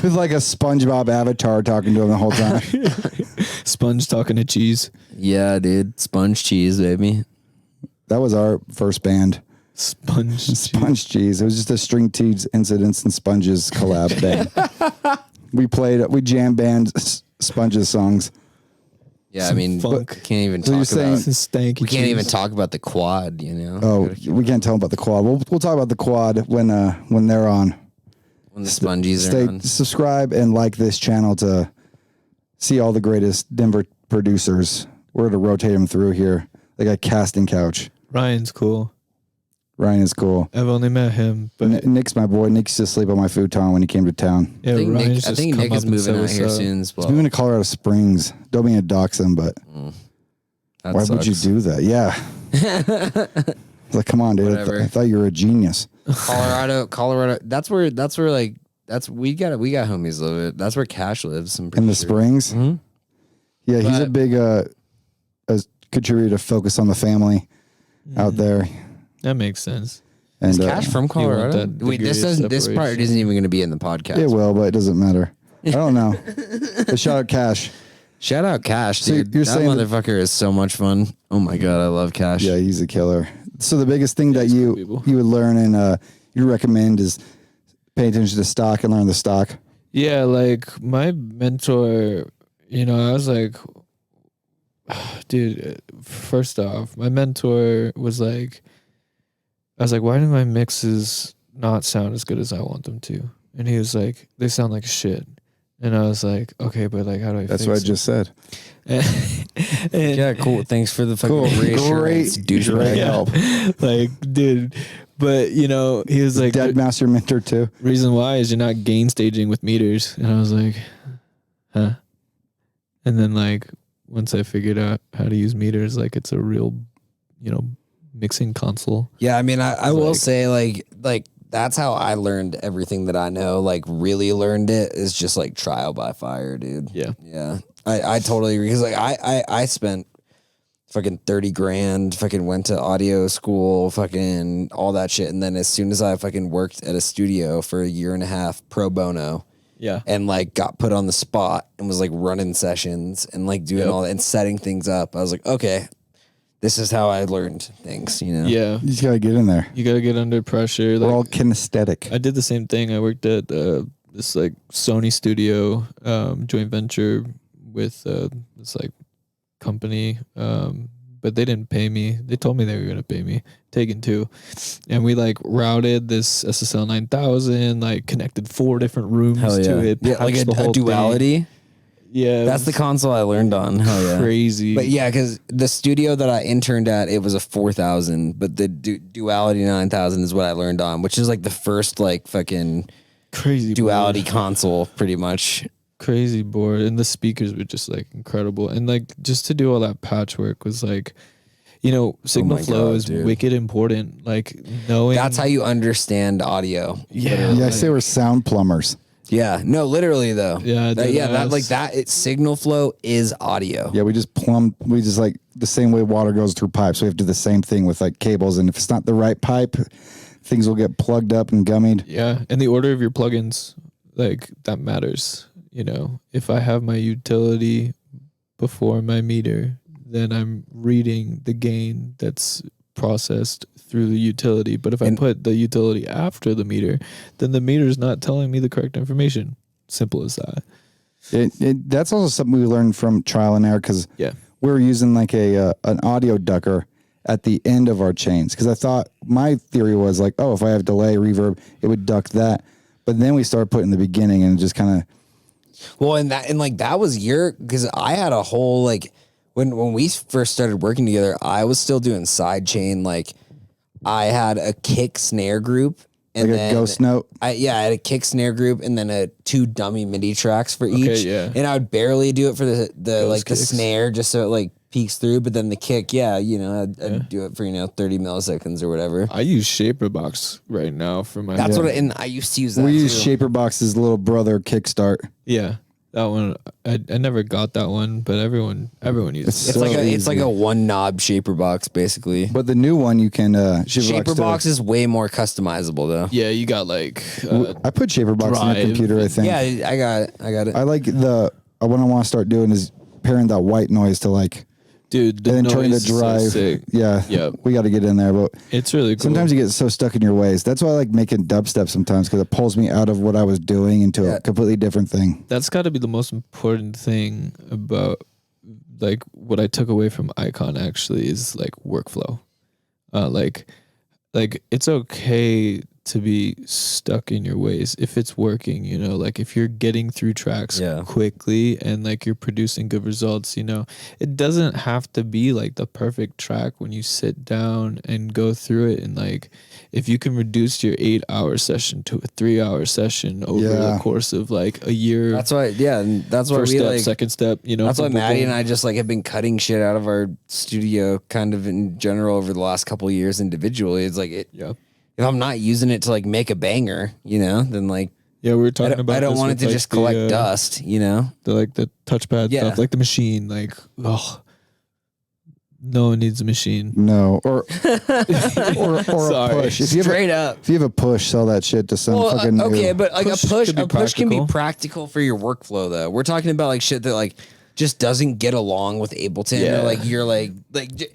with like a SpongeBob avatar talking to him the whole time. Sponge talking to cheese. Yeah, dude. Sponge cheese, baby. That was our first band, Sponge. Sponge Cheese. It was just a String Tees Incidents and Sponges collab band. We jam band Sponges songs. Yeah, I Some mean, funk. can't even So you're talk saying- about. Some stanky We can't even cheese. talk about the quad, you know. Oh, we can't tell them about the quad. We'll talk about the quad when they're on. When the spongies Stay are on. subscribe and like this channel to see all the greatest Denver producers. We're going to rotate them through here like a casting couch. Ryan's cool. Ryan is cool. I've only met him, but Nick's my boy. Nick used to sleep on my futon when he came to town. yeah, I think Ryan's Nick, just I think come Nick up is and said moving out what's here up. soon as He's well. moving to Colorado Springs. Don't mean to dox him, but That why would you sucks. do that? Yeah. Like, come on, dude. Whatever. I thought you were a genius. Colorado. That's where like we got homies live it. That's where Cash lives. I'm pretty In the sure. Springs? Mhm. Yeah, he's a But- big contributor to Focus on the Family out there. That makes sense. And Is Cash from want Colorado? that Wait, degree of this part separation. isn't even going to be in the podcast. it will, but it doesn't matter. I don't know. But shout out Cash. Shout out Cash, So dude. you're That saying that- motherfucker is so much fun. Oh my god, I love Cash. Yeah, he's a killer. So the biggest thing that it's you cool people. would learn and you recommend is pay attention to stock and learn the stock. Yeah, like my mentor, you know, I was like, Dude, first off, my mentor was like, I was like, why do my mixes not sound as good as I want them to? And he was like, they sound like shit. And I was like, okay, but like, how do I That's fix what I it? just said. And Yeah, cool. Thanks for the fucking Cool. reassurance, Great douchebag. help. like, dude, but you know, he was like, Dead Master mentor too. reason why is you're not gain staging with meters. And I was like, huh? And then like, once I figured out how to use meters, like it's a real, you know, mixing console. Yeah, I mean, I will like- say like that's how I learned everything that I know. Like, really learned it is just like trial by fire, dude. Yeah. Yeah, I totally agree. Because like I spent fucking 30 grand, fucking went to audio school, fucking all that shit, and then as soon as I fucking worked at a studio for a year and a half pro bono. Yeah. And like got put on the spot and was like running sessions and like doing all that and setting things up. I was like, okay, this is how I learned things, you know? Yeah. You just gotta get in there. You got to get under pressure. We're Like, all kinesthetic. I did the same thing. I worked at this like Sony studio joint venture with this like company, but they didn't pay me. They told me they were gonna pay me. Taken two, and we like routed this SSL 9000, like connected 4 different rooms Hell yeah. to it. Yeah, like patched the a whole thing. duality. Yeah, That's the console I learned on. Hell yeah. crazy. But yeah, because the studio that I interned at, it was a 4000, but the duality 9000 is what I learned on, which is like the first like fucking crazy duality board. console, pretty much. Crazy board, and the speakers were just like incredible, and like just to do all that patchwork was like, you know, signal my flow God, is dude. wicked important. Like knowing That's how you understand audio. Yeah, Yeah, I say we're sound plumbers. Yeah, no, literally though. Yeah, dude, that like that's- that. It's signal flow is audio. Yeah, we just like the same way water goes through pipes. We have to do the same thing with like cables. And if it's not the right pipe, things will get plugged up and gummied. Yeah, and the order of your plugins, like that matters. You know, if I have my utility before my meter, then I'm reading the gain that's processed through the utility. But if I put the utility after the meter, then the meter's not telling me the correct information. Simple as that. That's also something we learned from trial and error because Yeah. we were using like an audio ducker at the end of our chains because I thought my theory was like, oh, if I have delay, reverb, it would duck that. But then we started putting the beginning and it just kind of. Well, and that was because I had a whole like when we first started working together, I was still doing side chain. Like I had a kick snare group and Like a then ghost note? I had a kick snare group and then 2 dummy MIDI tracks for each. yeah. And I would barely do it for the like the kicks. snare just so it like peeks through, but then the kick, I'd do it for 30 milliseconds or whatever. I use Shaperbox right now for my. That's and I used to use that. We use too. Shaper Box's little brother Kickstart. Yeah, that one. I never got that one, but everyone uses It's it. like so it's like easy. a one knob shaper box basically. But the new one you can Shaper box is way more customizable though. Yeah, you got like. I put Shaper Box in the Drive. computer, I think. Yeah, I got it. I like what I want to start doing is pairing that white noise to like Dude, the and then turning the noise is so drive. sick. Yeah. Yep. We got to get in there, but It's really cool. sometimes you get so stuck in your ways. That's why I like making dubstep sometimes because it pulls me out of what I was doing into a completely different thing. That's got to be the most important thing about like what I took away from Icon actually is like workflow. Like it's okay to be stuck in your ways if it's working, you know, like if you're getting through tracks quickly and like you're producing good results, you know, it doesn't have to be like the perfect track when you sit down and go through it. And like if you can reduce your 8-hour session to a 3-hour session over the course of like a year, That's why, and that's why first we step, like. second step, you know. That's why boom, boom, Matty boom. and I just like have been cutting shit out of our studio, kind of in general over the last couple of years individually. It's like if I'm not using it to like make a banger, you know, then like Yeah, we were talking about. I don't this want it with, to like, just collect the, dust, you know. the touchpad stuff, like the machine. Like, oh, no one needs a machine. No, or a Sorry. push. If you have a push, sell that shit to some fucking new. okay, but like Push a push could be can be practical. practical for your workflow though. We're talking about like shit that like just doesn't get along with Ableton. Yeah. Or like you're like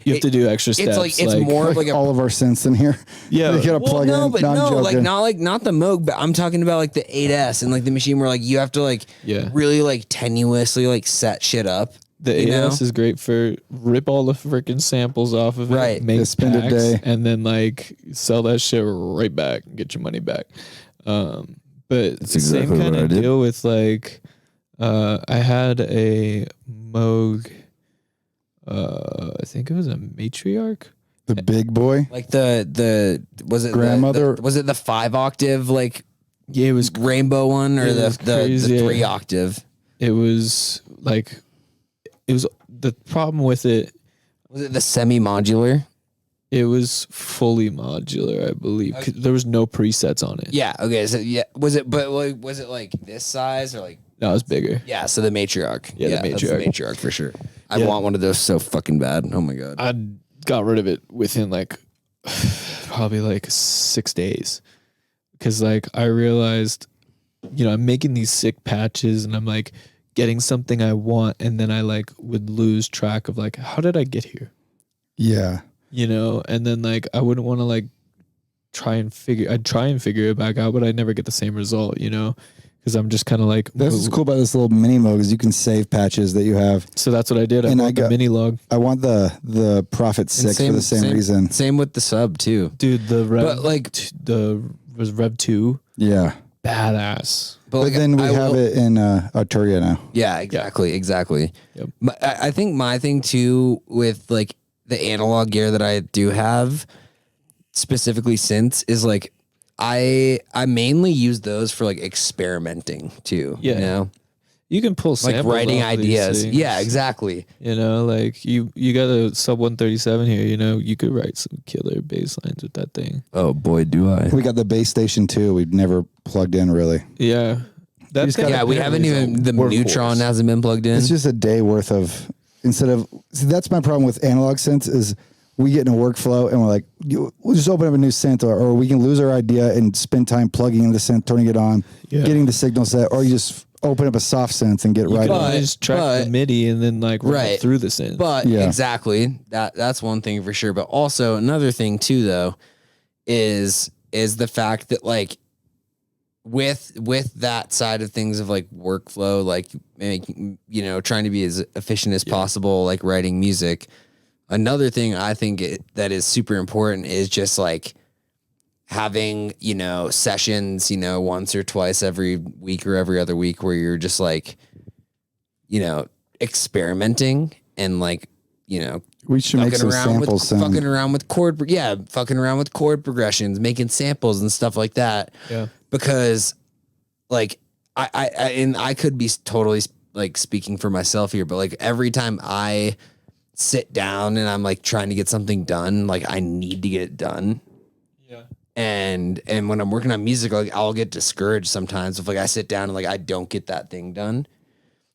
You have to do extra steps. It's like it's more of like a all of our synths in here. Yeah. you gotta well, plug no, in. but No, I'm no, like joking. not the Moog, but I'm talking about like the 8S and like the machine where like you have to like really like tenuously like set shit up. The You know? AS is great for rip all the freaking samples off of it, Right. make Yeah, spend a packs, day. and then like sell that shit right back and get your money back. But That's same exactly kind what I of did. deal with like, I had a Moog, I think it was a Matriarch. The big boy. Like the was it Grandmother- was it the 5 octave like Yeah, it was rainbow one or It the was the crazy. 3 octave? it was like it was the problem with it. Was it the semi modular? It was fully modular, I believe. 'Cause there was no presets on it. Yeah. Okay. So yeah, was it? But like, was it like this size or like? That was bigger. Yeah. So the matriarch. Yeah, the that's the matriarch. matriarch for sure. I Yeah. want one of those so fucking bad. Oh my god. I got rid of it within like probably like 6 days, because like I realized, I'm making these sick patches and I'm like getting something I want, and then I like would lose track of like, how did I get here? Yeah. And then like I wouldn't want to like I'd try and figure it back out, but I'd never get the same result, because I'm just kind of like, That's what's cool about this little mini Moog is you can save patches that you have. so that's what I did. I And I bought the got- mini log. I want the Prophet 6 for the same reason. Same with the sub too. Dude, the Rev, But, like- was Rev 2, Yeah. badass. But like, then we I have will- it in Arturia now. Yeah, exactly. Yep. I think my thing too with like the analog gear that I do have, specifically synths, is like I mainly use those for like experimenting too. Yeah. You know? You can pull Like samples writing off of these ideas. things. Yeah, exactly. Like you got a sub 137 here, you could write some killer bass lines with that thing. Oh boy, do I. We got the base station too. We've never plugged in really. Yeah. That just thing gotta- Yeah, we haven't even, the Neutron hasn't been plugged in. It's just a day worth of see, that's my problem with analog synths is we get in a workflow and we're like, we'll just open up a new synth, or we can lose our idea and spend time plugging in the synth, turning it on, Yeah. getting the signal set, or you just open up a soft synth and get You right can on. always track the but- MIDI and then like run it Right. through the synth. But Yeah. exactly, that's one thing for sure. But also another thing too, though, is the fact that like with that side of things of like workflow, like making, trying to be as efficient as possible, like writing music. Another thing I think that is super important is just like having, sessions, once or twice every week or every other week where you're just like, experimenting and like, We should make some samples soon. fucking around with chord progressions, making samples and stuff like that. Yeah. Because like I could be totally like speaking for myself here, but like every time I sit down and I'm like trying to get something done, like I need to get it done. Yeah. And when I'm working on music, like I'll get discouraged sometimes if like I sit down and like I don't get that thing done.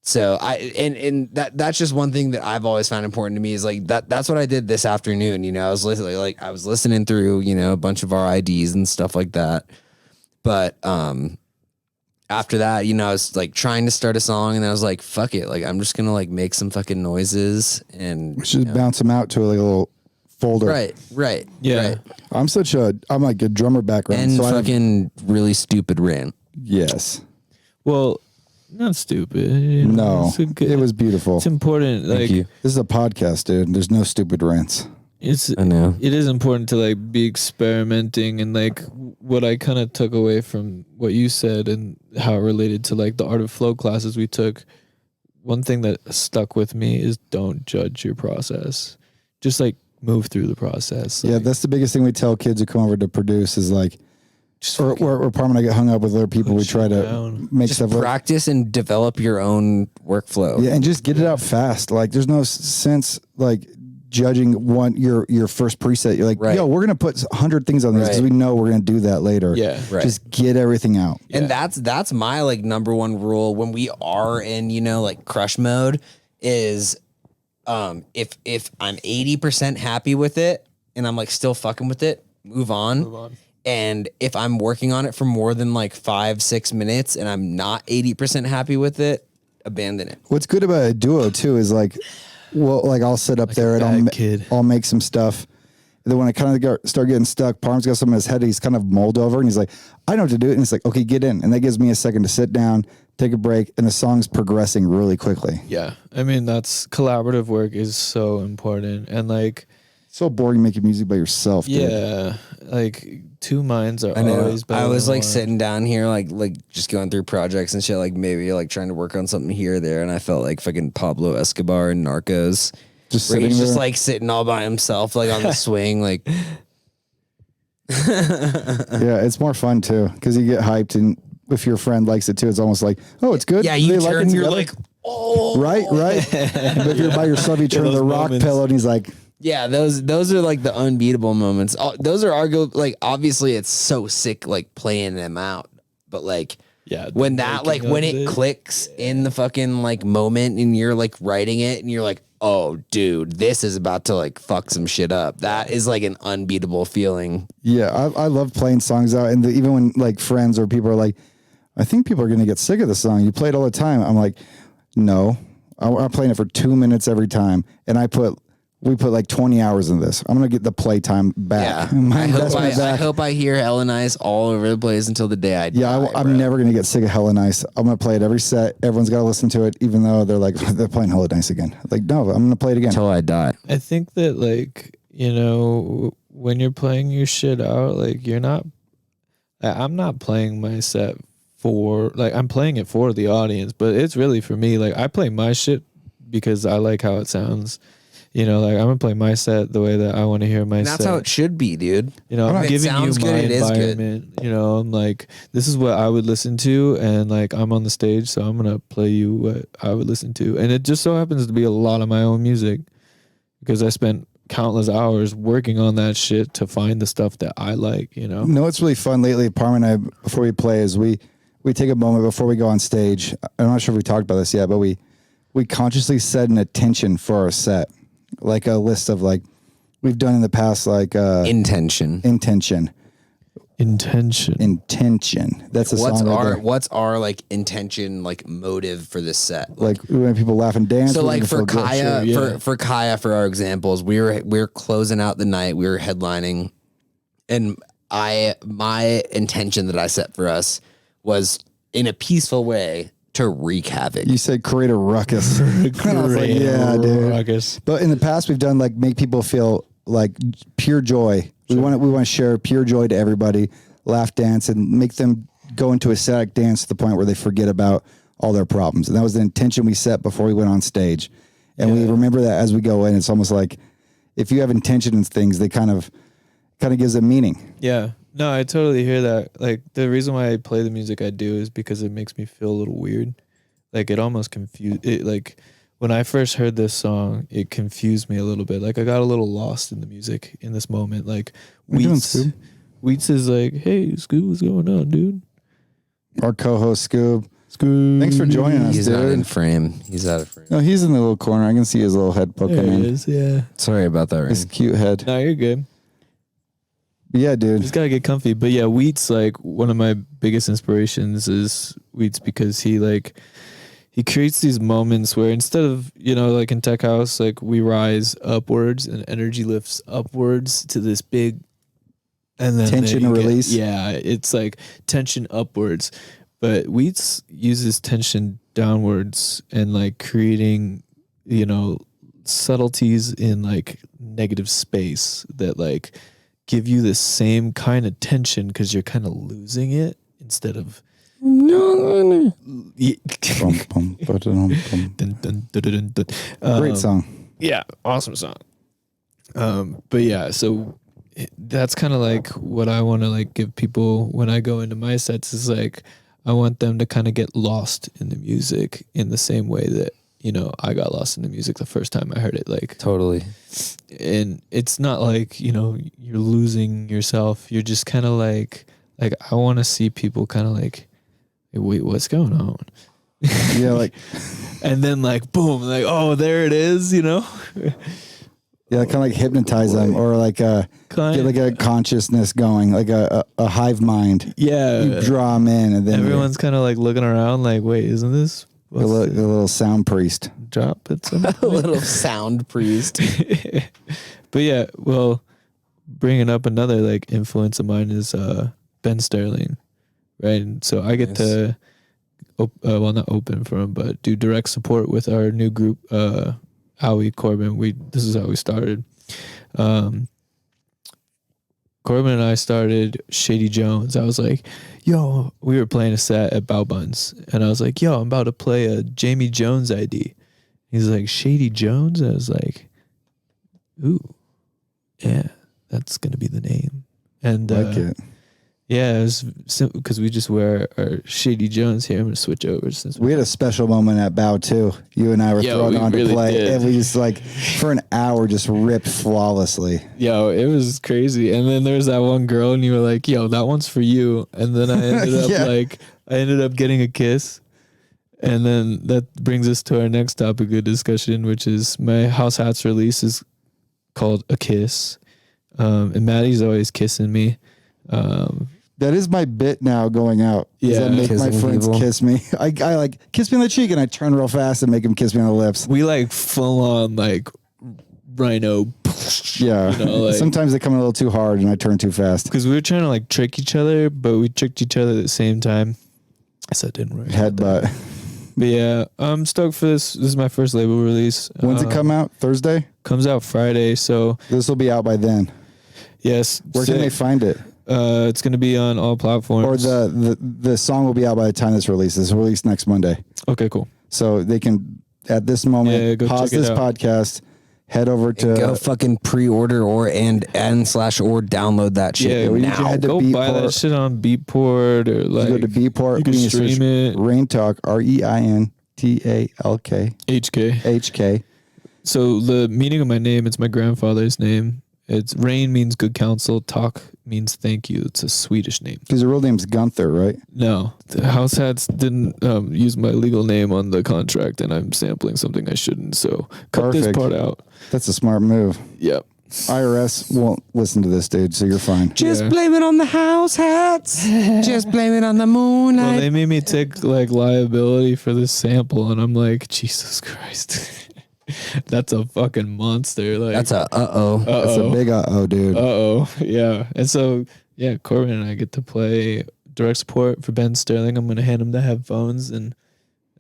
So that's just one thing that I've always found important to me is like that's what I did this afternoon. I was listening through, a bunch of our IDs and stuff like that. But after that, I was like trying to start a song and I was like, fuck it. Like I'm just gonna like make some fucking noises and We should bounce them out to like a little folder. right. Yeah. Right. I'm like a drummer background. And so I fucking really stupid rant. yes. Well, not stupid. No. It's a good- It was beautiful. It's important. Thank like you. This is a podcast, dude. There's no stupid rants. I know. It is important to like be experimenting, and like what I kind of took away from what you said and how it related to like the art of flow classes we took. One thing that stuck with me is don't judge your process. Just like move through the process. Yeah, Like, that's the biggest thing we tell kids who come over to produce is like, just or Parma and I get hung up with other people. We push try it to down. make Just stuff. practice and develop your own workflow. Yeah, and just get it out fast. Like, there's no sense like judging your first preset. You're like, Right. yo, we're gonna put 100 things on this because Right. we know we're gonna do that later. Yeah. Right. Just get everything out. And that's my like number one rule when we are in, like crush mode is if I'm 80% happy with it and I'm like still fucking with it, move on. And if I'm working on it for more than like 5-6 minutes and I'm not 80% happy with it, abandon it. What's good about a duo too is like, well, like I'll sit up there and bad kid. I'll make some stuff. And then when I kind of start getting stuck, Parm's got something in his head. He's kind of mulled over and he's like, I know what to do. And he's like, okay, get in. And that gives me a second to sit down, take a break, and the song's progressing really quickly. Yeah. I mean, that's collaborative work is so important. And like, So boring making music by yourself, dude. yeah, like two minds are I know. always better. I was than like one. sitting down here, like just going through projects and shit, like maybe like trying to work on something here or there, and I felt like fucking Pablo Escobar and Narcos. Just Where sitting he's there. just like sitting all by himself, like on the swing, like. Yeah, it's more fun too because you get hyped, and if your friend likes it too, it's almost like, oh, it's good. Yeah, you They like turn, it you're together. like, oh, right. But if you're by yourself, you turn to those the rock moments. pillow, and he's like, yeah, those are like the unbeatable moments. Those are arguable. Like obviously, it's so sick, like playing them out, but like. Yeah. the When that like making when of it clicks in the fucking like moment and you're like writing it and you're like, oh dude, this is about to like fuck some shit up. That is like an unbeatable feeling. yeah, I love playing songs out, and even when like friends or people are like, I think people are gonna get sick of the song. You play it all the time. I'm like, no, I'm playing it for 2 minutes every time, and we put like 20 hours in this. I'm gonna get the playtime back. Yeah. My I hope investment I back. hope I hear Hell and Ice all over the place until the day I die. Yeah, I'm bro. never gonna get sick of Hella Nice. I'm gonna play it every set. Everyone's gotta listen to it, even though they're like they're playing Hella Nice again. Like, no, I'm gonna play it again. Until I die. I think that like, you know, when you're playing your shit out, like I'm not playing my set for like I'm playing it for the audience, but it's really for me. Like I play my shit because I like how it sounds. You know, like I'm gonna play my set the way that I want to hear my And set. that's how it should be, dude. You know, I'm If it giving you sounds good, my it is good. environment. You know, I'm like, this is what I would listen to, and like I'm on the stage, so I'm gonna play you what I would listen to, and it just so happens to be a lot of my own music because I spent countless hours working on that shit to find the stuff that I like. You know, No, what's really fun lately, Parma and I, before we play, is we take a moment before we go on stage. I'm not sure if we talked about this yet, but we consciously set an attention for our set, like a list of like we've done in the past, like Intention. intention. That's a What's song. right our there. what's our like intention, like motive for this set? Like we want people laugh and dance. So we like want to for feel good. Kaya, Sure, yeah. for Kaya, for our examples, we were closing out the night. We were headlining, and my intention that I set for us was in a peaceful way to wreak havoc. You said create a ruckus. And I was like, yeah, dude. I guess. But in the past, we've done like make people feel like pure joy. We want to share pure joy to everybody, laugh, dance, and make them go into ecstatic dance to the point where they forget about all their problems. And that was the intention we set before we went on stage. And we remember that as we go in. It's almost like if you have intention in things, they kind of gives it meaning. Yeah. No, I totally hear that. Like the reason why I play the music I do is because it makes me feel a little weird. Like it almost confused it. Like when I first heard this song, it confused me a little bit. Like I got a little lost in the music in this moment. Like What you doing, Scoob? Wheats is like, hey, Scoob, what's going on, dude? Our co-host Scoob. Scoob. Thanks for joining us, He's not in dude. frame. He's out of frame. No, he's in the little corner. I can see his little head poking There in. it is, yeah. Sorry about that, His Rein. cute head. No, you're good. Yeah, dude. Just gotta get comfy. But yeah, Wheats, like one of my biggest inspirations is Wheats because he creates these moments where instead of, you know, like in tech house, like we rise upwards and energy lifts upwards to this big and then Tension you and get- release. Yeah, it's like tension upwards. But Wheats uses tension downwards and like creating, you know, subtleties in like negative space that like give you the same kind of tension because you're kind of losing it instead of Bum, bum, ba-dum, bum. Dun, dun, dun, dun, dun. Great song. Yeah, awesome song. But yeah, so that's kind of like what I want to like give people when I go into my sets is like I want them to kind of get lost in the music in the same way that, you know, I got lost in the music the first time I heard it. Like Totally. and it's not like, you know, you're losing yourself. You're just kind of like I want to see people kind of like, hey, wait, what's going on? Yeah, like And then like boom, like oh, there it is, you know. yeah, kind of like hypnotize them or like Kind get like a consciousness going, like a hive mind. Yeah, You draw them in, and then everyone's kind of like looking around, like, wait, isn't this a little sound priest. drop at some A point? little sound priest. But yeah, well, bringing up another like influence of mine is Ben Sterling, right? And so I get Nice. to not open for him, but do direct support with our new group, Howie, Corbin. This is how we started. Corbin and I started Shady Jones. I was like, yo, we were playing a set at Bow Buns, and I was like, yo, I'm about to play a Jamie Jones ID. He's like, Shady Jones? I was like, ooh, yeah, that's going to be the name. And Like it. yeah, it was because we just wear our Shady Jones here. I'm going to switch over. Since We had a special moment at Bow too. You and I were thrown on really to play, did. and we just like for an hour just ripped flawlessly. Yo, it was crazy. And then there's that one girl, and you were like, yo, that one's for you. And then I ended up Yeah. I ended up getting a kiss. And then that brings us to our next topic of discussion, which is my House Hats release is called A Kiss. And Matty's always kissing me. That is my bit now going out. is Yeah. I make my Kissing friends people. kiss me. I like kiss me on the cheek, and I turn real fast and make them kiss me on the lips. We like full on like rhino. Yeah. You know, like- Sometimes they come in a little too hard, and I turn too fast. Because we were trying to like trick each other, but we tricked each other at the same time. So it didn't work. Headbutt. But yeah, I'm stoked for this. This is my first label release. When's it come out? Thursday? Comes out Friday. So This will be out by then. yes. Where can they find it? It's going to be on all platforms. Or the song will be out by the time this releases. It's released next Monday. Okay, cool. So they can, at this moment, Yeah, go pause check it this out. podcast, head over to Go fucking pre-order or download that shit Yeah, we need you now. head to Go buy Beatport. that shit on Beatport or like you go to Beatport. You can you stream search it. Rein Tahk, ReinTalk HK. HK. So the meaning of my name, it's my grandfather's name. It's Rein means good counsel. Talk means thank you. It's a Swedish name. Because your real name's Gunther, right? No, the House Hats didn't use my legal name on the contract, and I'm sampling something I shouldn't. So cut this Perfect. part out. That's a smart move. Yep. IRS won't listen to this, dude, so you're fine. Just Yeah. blame it on the house hats. Just blame it on the moonlight. Well, they made me take like liability for this sample, and I'm like, Jesus Christ, that's a fucking monster. Like That's a uh-oh. That's a big uh-oh, dude. Yeah. And so yeah, Corbin and I get to play direct support for Ben Sterling. I'm gonna hand him the headphones, and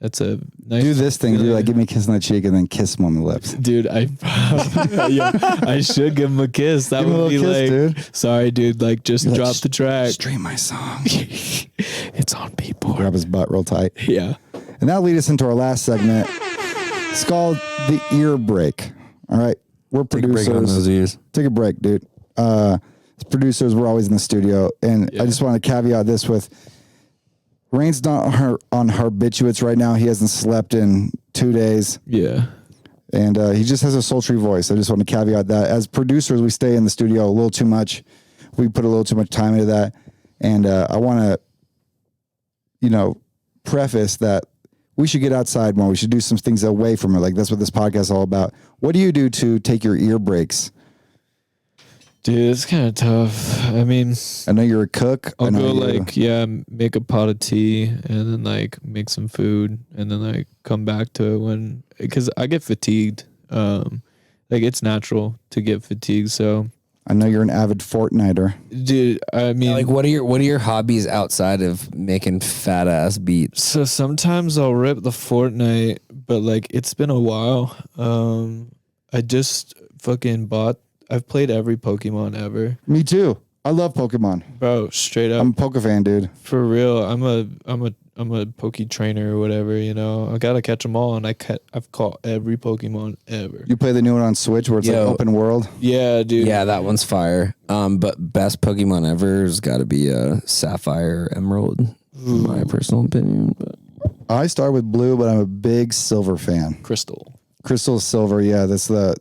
that's a nice. Do this thing, dude. feeling. Like, give me a kiss on the cheek and then kiss him on the lips. Dude, I should give him a kiss. That Give him a would be little kiss, like, dude. sorry, dude. Like, just You're like, drop the track. Stream my song. It's on Beatport. Grab his butt real tight. Yeah. And that'll lead us into our last segment. It's called the ear break. All right. We're producers. ears. Take a break, dude. As producers, we're always in the studio. And Yeah. I just want to caveat this with Rein's not on barbiturates right now. He hasn't slept in 2 days. Yeah. And he just has a sultry voice. I just want to caveat that. As producers, we stay in the studio a little too much. We put a little too much time into that. And I want to, preface that we should get outside more. We should do some things away from it. Like, that's what this podcast is all about. What do you do to take your ear breaks? Dude, it's kind of tough. I mean, I know you're a cook. I I'll know go you- make a pot of tea and then like make some food and then like come back to it because I get fatigued. Like it's natural to get fatigued. So, I know you're an avid Fortniter. dude, I mean, Like, what are your hobbies outside of making fat ass beats? so sometimes I'll rip the Fortnite, but like it's been a while. I just fucking I've played every Pokemon ever, Me too. I love Pokemon. bro. Straight up, I'm a Poke fan, dude. for real. I'm a Poke trainer or whatever. You know, I gotta catch them all, and I've caught every Pokemon ever. You play the new one on Switch where it's like Yo. open world. Yeah, dude. Yeah, that one's fire. But best Pokemon ever has got to be Sapphire or Emerald, in my personal opinion. But I start with blue, but I'm a big silver fan. Crystal. Crystal Silver, yeah, that's the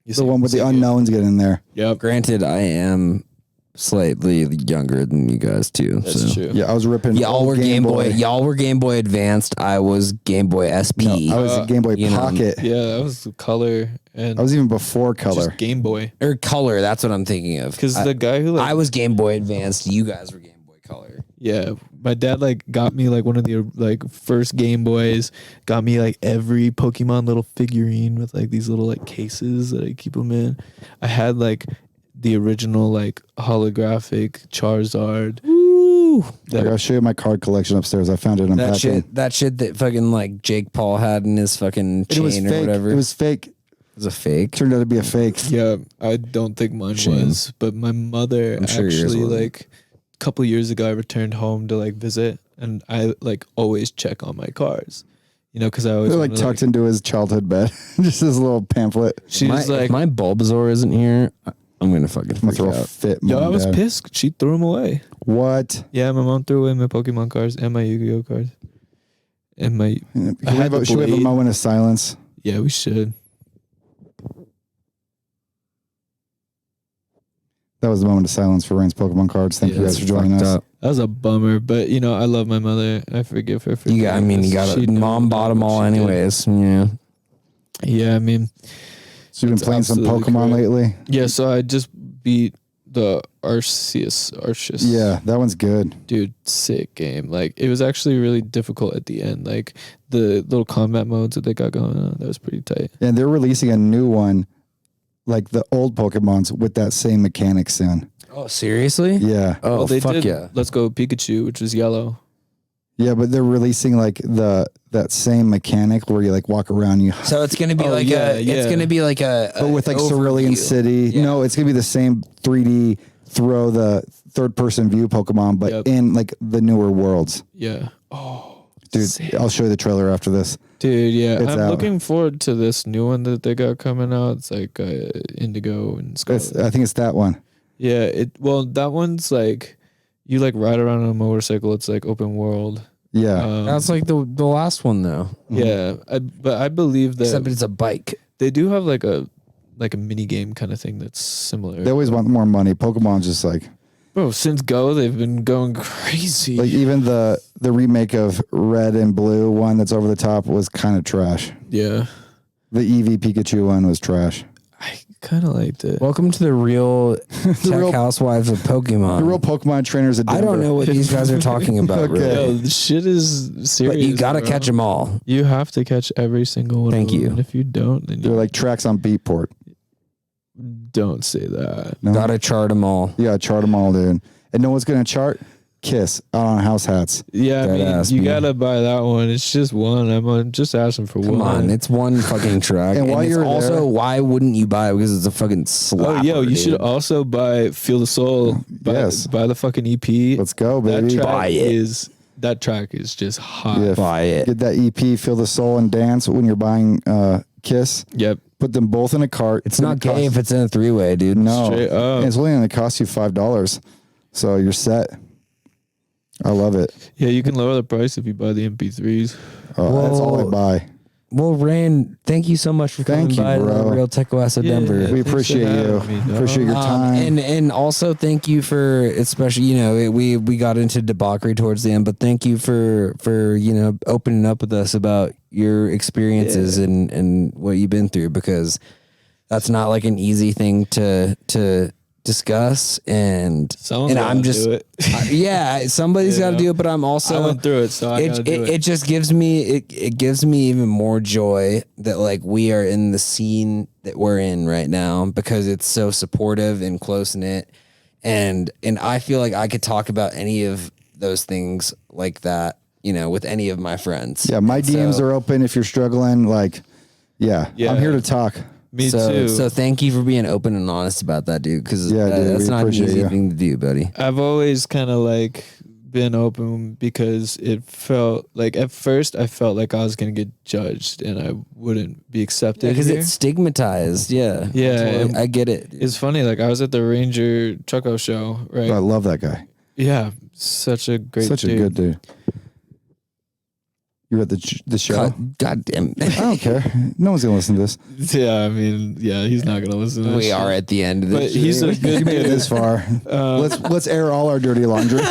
You the one with the unknowns get in there. Yep, granted, I am slightly younger than you guys too. that's so. true. Yeah, I was ripping. Y'all old were Game Boy. Y'all were Game Boy Advanced. I was Game Boy SP. No, I was a Game Boy you know, Pocket. Yeah, that was the color and I was even before color. just Game Boy. or Color. That's what I'm thinking of. Because the guy who like I was Game Boy Advanced. You guys were Game Boy Color. yeah, my dad like got me like one of the like first Game Boys. Got me like every Pokemon little figurine with like these little like cases that I keep them in. I had like the original like holographic Charizard. Woo! Like, I'll show you my card collection upstairs. I found it in packing. That shit that fucking like Jake Paul had in his fucking chain It was or fake. whatever. It was fake. It was a fake. Turned out to be a fake. Yeah, I don't think mine Shame. was, but my mother I'm sure yours actually wasn't. like a couple years ago I returned home to like visit, and I like always check on my cars, you know, because I always They're like wanna, tucked into his childhood bed. Just this little pamphlet. She was If like, my Bulbasaur isn't here, I'm gonna fucking I'm gonna freak throw a out. fit. yo, Mom I and was Dad. pissed. She threw them away. What? Yeah, my mom threw away my Pokemon cards and my Yu-Gi-Oh cards, and my Can I had the should we have a blade. moment of silence? Yeah, we should. That was the moment of silence for Rein's Pokemon cards. Thank you Yeah, guys for joining Fucked us. up. That was a bummer, but you know, I love my mother. I forgive her for. You got. I doing mean, you this. got She it. knows Mom bought them what all she did. anyways. Yeah. Yeah, I mean, So you've been That's playing some absolutely Pokemon correct. lately? yeah. So I just beat the Arceus. Yeah, that one's good. Dude, sick game. Like it was actually really difficult at the end. Like the little combat modes that they got going on, that was pretty tight. And they're releasing a new one, like the old Pokemons with that same mechanic soon. Oh, seriously? Yeah. Oh, Well, they fuck did yeah. Let's Go Pikachu, which was yellow. Yeah, but they're releasing like that same mechanic where you like walk around, you So it's gonna be Oh, like yeah, it's yeah. gonna be like a but with like Cerulean overview. City. Yeah. No, it's gonna be the same 3D throw the third person view Pokemon, but Yep. in like the newer worlds. Yeah. Oh, Dude, sick. I'll show you the trailer after this. Dude, yeah. It's I'm out. looking forward to this new one that they got coming out. It's like Indigo and Scarlet. I think it's that one. Yeah, that one's like you like ride around on a motorcycle. It's like open world. Yeah. That's like the last one though. Yeah, but I believe that Except it's a bike. they do have like a mini game kind of thing that's similar. They always want more money. Pokemon's just like Bro, since Go, they've been going crazy. like even the remake of Red and Blue one that's over the top was kind of trash. yeah, The Eevee Pikachu one was trash. I kind of liked it. Welcome to the real Tech real- Housewives of Pokemon. The real Pokemon trainers at I Denver. don't know what these guys are talking about, Okay. really. Yo, the shit is serious. But you gotta bro. catch them all. You have to catch every single one. Thank of them, you. And if you don't, then They're you like tracks on Beatport. don't say that. No? Gotta chart them all. You gotta chart them all, dude. And no one's gonna chart Kiss out on house hats. Yeah, I Dead mean, ass, you man. gotta buy that one. It's just one. I'm just asking for Come one. on, it's one fucking track. And while it's you're also, there- why wouldn't you buy it? Because it's a fucking slapper. Oh, yo, you dude. should also buy Feel the Soul. Yes. Buy the fucking EP. Let's go, baby. That track is just hot. Yeah. buy it. Get that EP, Feel the Soul and Dance when you're buying Kiss. Yep. Put them both in a cart. It's not gay if it's in a three-way, dude. No. Straight up. And it's only gonna cost you $5. So you're set. I love it. Yeah, you can lower the price if you buy the MP3s. That's all I Well, buy. Well, Rain, thank you so much for coming Thank you, by to the bro. Real Tech West of Yeah. Denver. We Thanks for appreciate you. having me, dog. Appreciate your time. And also thank you for, especially, you know, we got into debauchery towards the end, but thank you for you know, opening up with us about your experiences and what you've been through, because that's not like an easy thing to discuss. And Someone's and gotta I'm just do it. yeah, somebody's got to do it, but I'm also I went through it, so I gotta do it. it just gives me it gives me even more joy that like we are in the scene that we're in right now, because it's so supportive and close knit, and I feel like I could talk about any of those things like that, you know, with any of my friends. Yeah, my DMs are open if you're struggling. Like, yeah, Yeah. I'm here to talk. Me so, too. So thank you for being open and honest about that, dude. Because Yeah, dude, that's we not an appreciate easy you. thing to do, buddy. I've always kind of like been open because it felt like at first I felt like I was gonna get judged and I wouldn't be accepted. Because here. it's stigmatized. Yeah. Yeah, Totally. and I get it. It's funny. Like I was at the Ranger Trucko show, right? I love that guy. Yeah, such a great, Such a dude. good dude. You were at the show? God damn. I don't care. No one's gonna listen to this. Yeah, I mean, yeah, he's not gonna listen. to this We shit. are at the end of But this. he's a You good made it dude. this far. Let's air all our dirty laundry.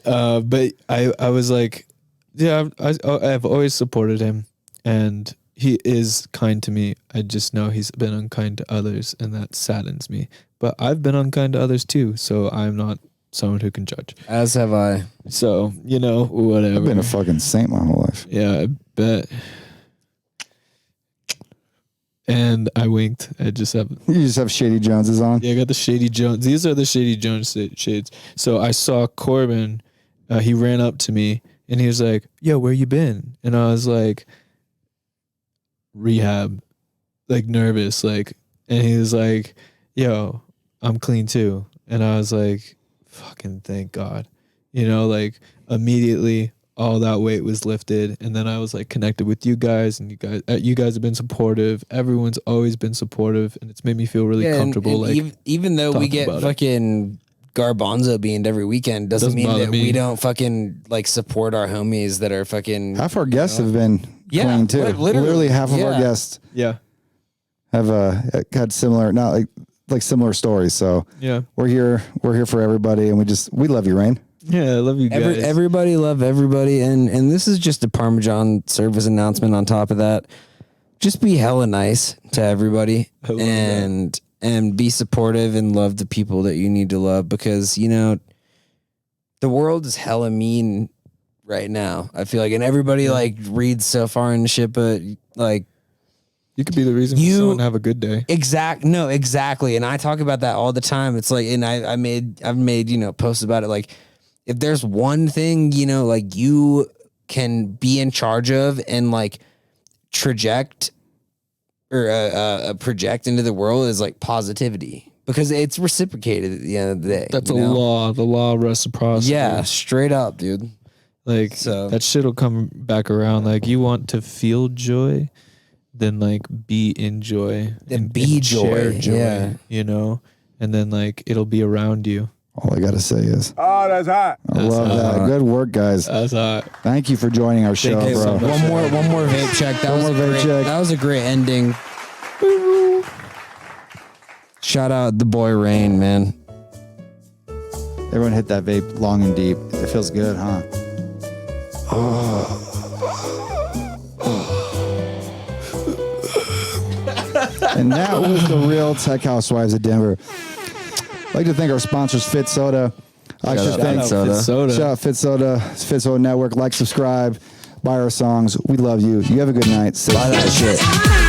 But I was like, yeah, I've always supported him, and he is kind to me. I just know he's been unkind to others, and that saddens me. But I've been unkind to others too, so I'm not someone who can judge. As have I. So you know, whatever. I've been a fucking saint my whole life. Yeah, I bet. And I winked. I just have. You just have Shady Joneses on. Yeah, I got the Shady Jones. These are the Shady Jones shades. So I saw Corbin. He ran up to me and he was like, "Yo, where you been?" And I was like, "Rehab," like nervous, like. And he was like, "Yo, I'm clean too." And I was like, "Fucking thank God," like immediately. All that weight was lifted, and then I was like connected with you guys, and you guys have been supportive. Everyone's always been supportive, and it's made me feel really comfortable. And like even though we get fucking garbanzo beaned every weekend, doesn't mean that we don't fucking like support our homies that are fucking. Half our guests have been clean too. Literally half of our guests. Yeah, have had similar, not like similar stories. So yeah, we're here for everybody, and we love you, Rein. Yeah, I love you guys. Everybody love everybody, and this is just a Parmajawn service announcement. On top of that, just be hella nice to everybody, and be supportive and love the people that you need to love, because the world is hella mean right now. I feel like, and everybody like reads so far into shit, but like you could be the reason for someone to have a good day. Exactly, and I talk about that all the time. It's like, and I've made posts about it, like. If there's one thing, like you can be in charge of and like project into the world, is like positivity, because it's reciprocated at the end of the day. That's the law of reciprocity. Yeah, straight up, dude. Like that shit will come back around. Like you want to feel joy, then like be in joy. And be joy. Yeah. And then like it'll be around you. All I gotta say is, oh, that's hot. I love that. Good work, guys. That's hot. Thank you for joining our show, bro. So one more vape check. That was a great ending. Shout out the boy Rein, man. Everyone hit that vape long and deep. It feels good, huh? And that was the Real Tech Housewives of Denver. I'd like to thank our sponsors, Fit Soda. Shout out Fit Soda, Fit Soda Network. Like, subscribe, buy our songs. We love you. You have a good night. Buy that shit.